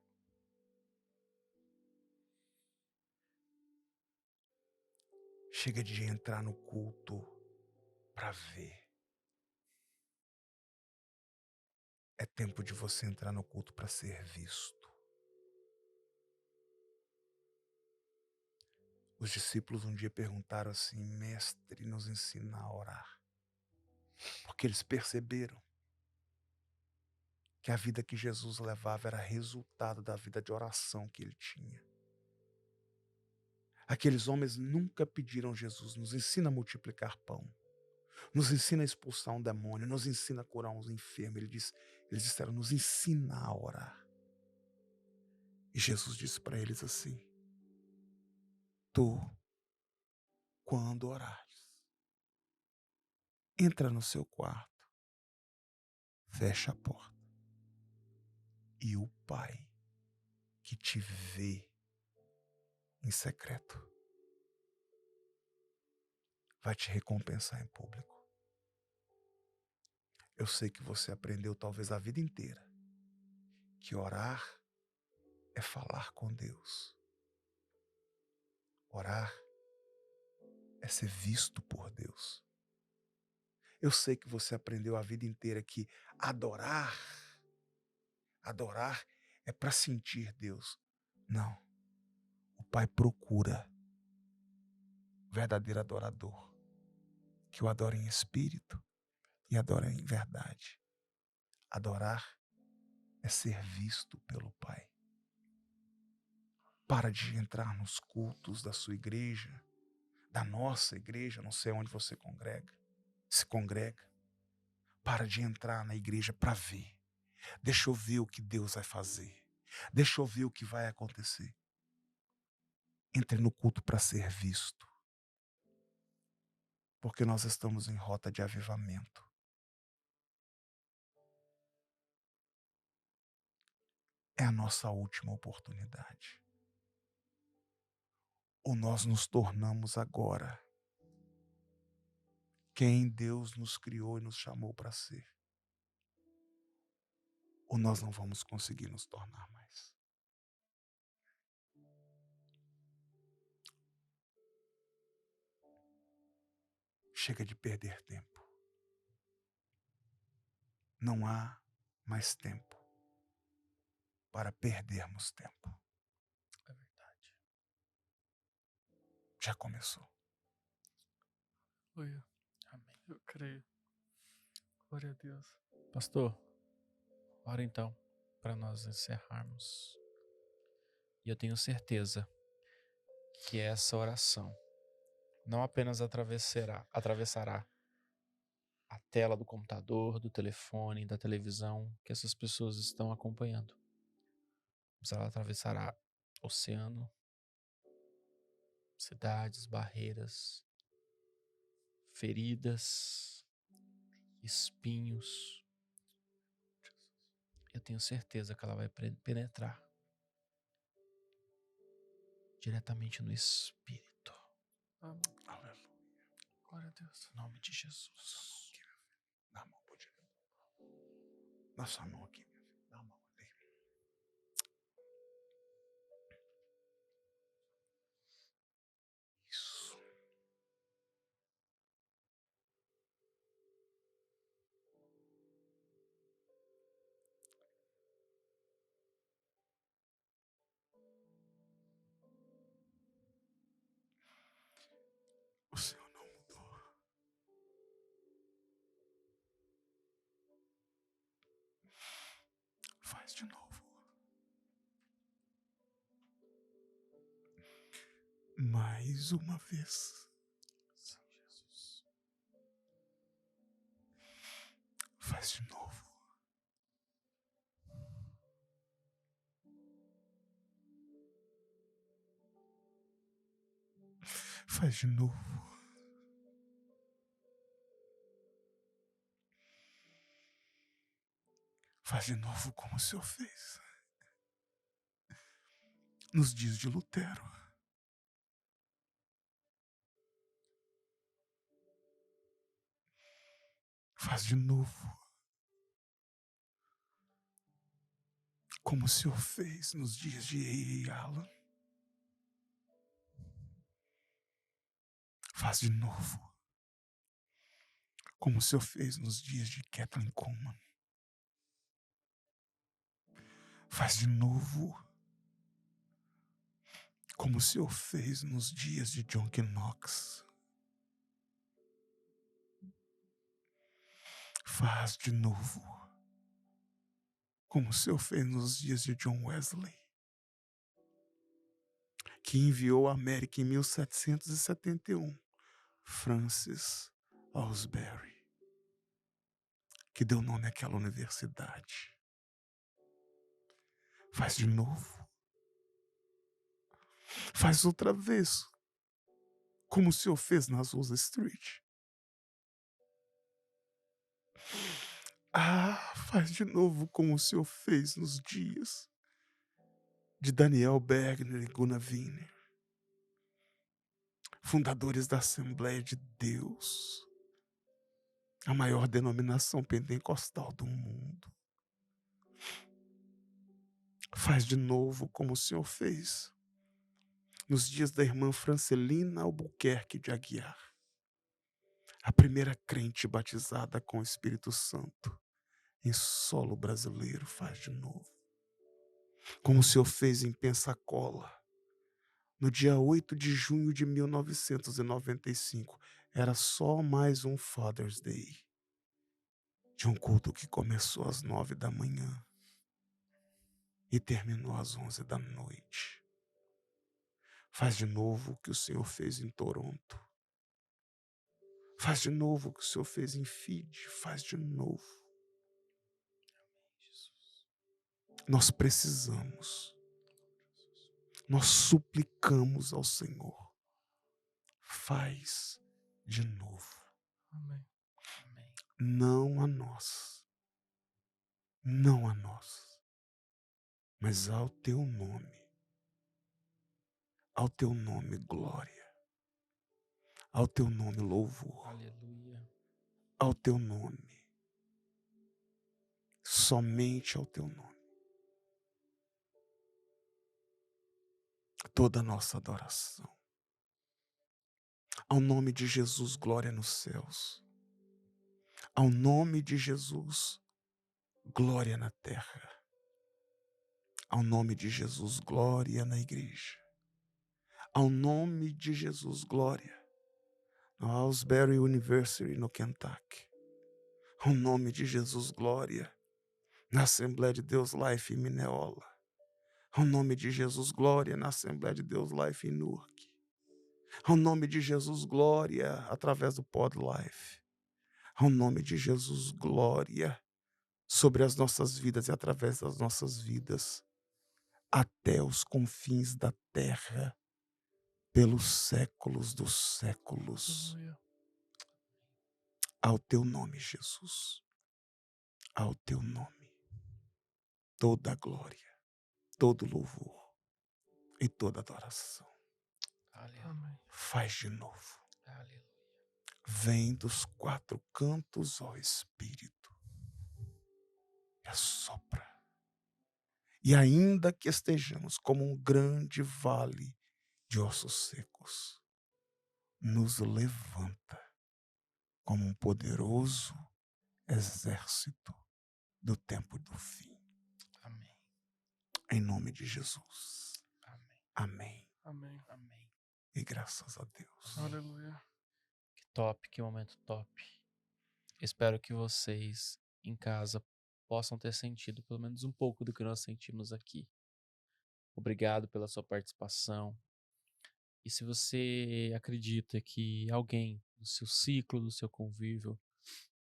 Chega de entrar no culto para ver. É tempo de você entrar no culto para ser visto. Os discípulos um dia perguntaram assim: mestre, nos ensina a orar. Porque eles perceberam que a vida que Jesus levava era resultado da vida de oração que ele tinha. Aqueles homens nunca pediram a Jesus: nos ensina a multiplicar pão, nos ensina a expulsar um demônio, nos ensina a curar uns enfermos. Eles disseram: nos ensina a orar. E Jesus disse para eles assim: tu, quando orares, entra no seu quarto, fecha a porta, e o Pai que te vê em secreto vai te recompensar em público. Eu sei que você aprendeu talvez a vida inteira que orar é falar com Deus. Orar é ser visto por Deus. Eu sei que você aprendeu a vida inteira que adorar é para sentir Deus. Não. O Pai procura verdadeiro adorador, que o adora em espírito e adora em verdade. Adorar é ser visto pelo Pai. Para de entrar nos cultos da sua igreja, da nossa igreja, não sei onde você se congrega. Para de entrar na igreja para ver. Deixa eu ver o que Deus vai fazer. Deixa eu ver o que vai acontecer. Entre no culto para ser visto. Porque nós estamos em rota de avivamento. É a nossa última oportunidade. Ou nós nos tornamos agora quem Deus nos criou e nos chamou para ser. Ou nós não vamos conseguir nos tornar mais. Chega de perder tempo. Não há mais tempo para perdermos tempo. É verdade. Já começou. Aleluia. Amém. Eu creio. Glória a Deus. Pastor, ora então para nós encerrarmos. E eu tenho certeza que essa oração não apenas atravessará a tela do computador, do telefone, da televisão que essas pessoas estão acompanhando, mas ela atravessará oceano, cidades, barreiras, feridas, espinhos. Eu tenho certeza que ela vai penetrar diretamente no espírito. Amém. Aleluia. Glória a Deus. Em nome de Jesus. Dá a mão pro diretor. Dá sua mão aqui, minha filha. Dá a mão ali. Isso. O Senhor não mudou. Faz de novo. Mais uma vez. Senhor Jesus. Faz de novo. Faz de novo. Faz de novo como o Senhor fez nos dias de Lutero. Faz de novo como o Senhor fez nos dias de Alan. Faz de novo como o Senhor fez nos dias de Kathleen Kuhlman. Faz de novo como o Senhor fez nos dias de John Knox. Faz de novo como o Senhor fez nos dias de John Wesley, que enviou à América em 1771 Francis Ausberry, que deu nome àquela universidade. Faz de novo. Faz outra vez, como o Senhor fez na Azusa Street. Faz de novo como o Senhor fez nos dias de Daniel Bergner e Gunnar Wiener, fundadores da Assembleia de Deus, a maior denominação pentecostal do mundo. Faz de novo como o Senhor fez nos dias da irmã Francelina Albuquerque de Aguiar, a primeira crente batizada com o Espírito Santo em solo brasileiro. Faz de novo como o Senhor fez em Pensacola, no dia 8 de junho de 1995. Era só mais um Father's Day, de um culto que começou às 9 da manhã e terminou às 11 da noite. Faz de novo o que o Senhor fez em Toronto. Faz de novo o que o Senhor fez em Fiji. Faz de novo. Nós precisamos, nós suplicamos ao Senhor. Faz de novo. Amém. Amém. Não a nós, não a nós, mas ao teu nome glória, ao teu nome louvor, Aleluia. ao teu nome, somente ao teu nome, toda a nossa adoração. Ao nome de Jesus, glória nos céus. Ao nome de Jesus, glória na terra. Ao nome de Jesus, glória na igreja. Ao nome de Jesus, glória no Ausberry University, no Kentucky. Ao nome de Jesus, glória na Assembleia de Deus Life em Mineola. Ao nome de Jesus, glória na Assembleia de Deus Life em Newark. Ao nome de Jesus, glória através do Pod Life. Ao nome de Jesus, glória sobre as nossas vidas e através das nossas vidas, até os confins da terra, pelos séculos dos séculos. Aleluia. Ao teu nome, Jesus. Ao teu nome. Toda a glória, todo louvor e toda adoração. Aleluia. Amém. Faz de novo. Aleluia. Vem dos quatro cantos, ó Espírito, e assopra. E ainda que estejamos como um grande vale de ossos secos, nos levanta como um poderoso exército do tempo do fim. Amém. Em nome de Jesus. Amém. Amém. Amém. Amém. E graças a Deus. Aleluia. Que top, que momento top. Espero que vocês em casa possam ter sentido pelo menos um pouco do que nós sentimos aqui. Obrigado pela sua participação. E se você acredita que alguém do seu ciclo, do seu convívio,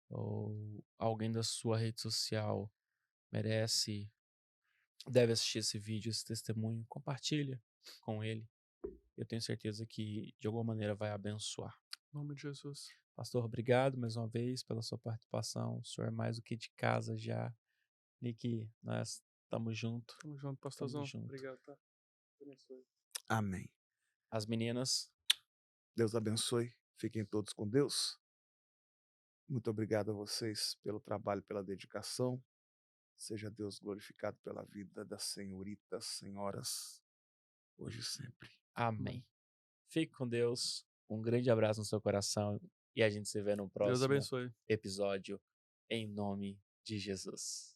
ou alguém da sua rede social deve assistir esse vídeo, esse testemunho, compartilha com ele. Eu tenho certeza que de alguma maneira vai abençoar. Em nome de Jesus. Pastor, obrigado mais uma vez pela sua participação. O senhor é mais do que de casa já. Nick, nós estamos juntos. Tamo junto, pastorzão. junto. Obrigado, tá? Deus abençoe. Amém. As meninas, Deus abençoe. Fiquem todos com Deus. Muito obrigado a vocês pelo trabalho, pela dedicação. Seja Deus glorificado pela vida das senhoritas, senhoras, hoje e sempre. amém. Fique com Deus. Um grande abraço no seu coração. E a gente se vê no Deus próximo abençoe. episódio. Em nome de Jesus.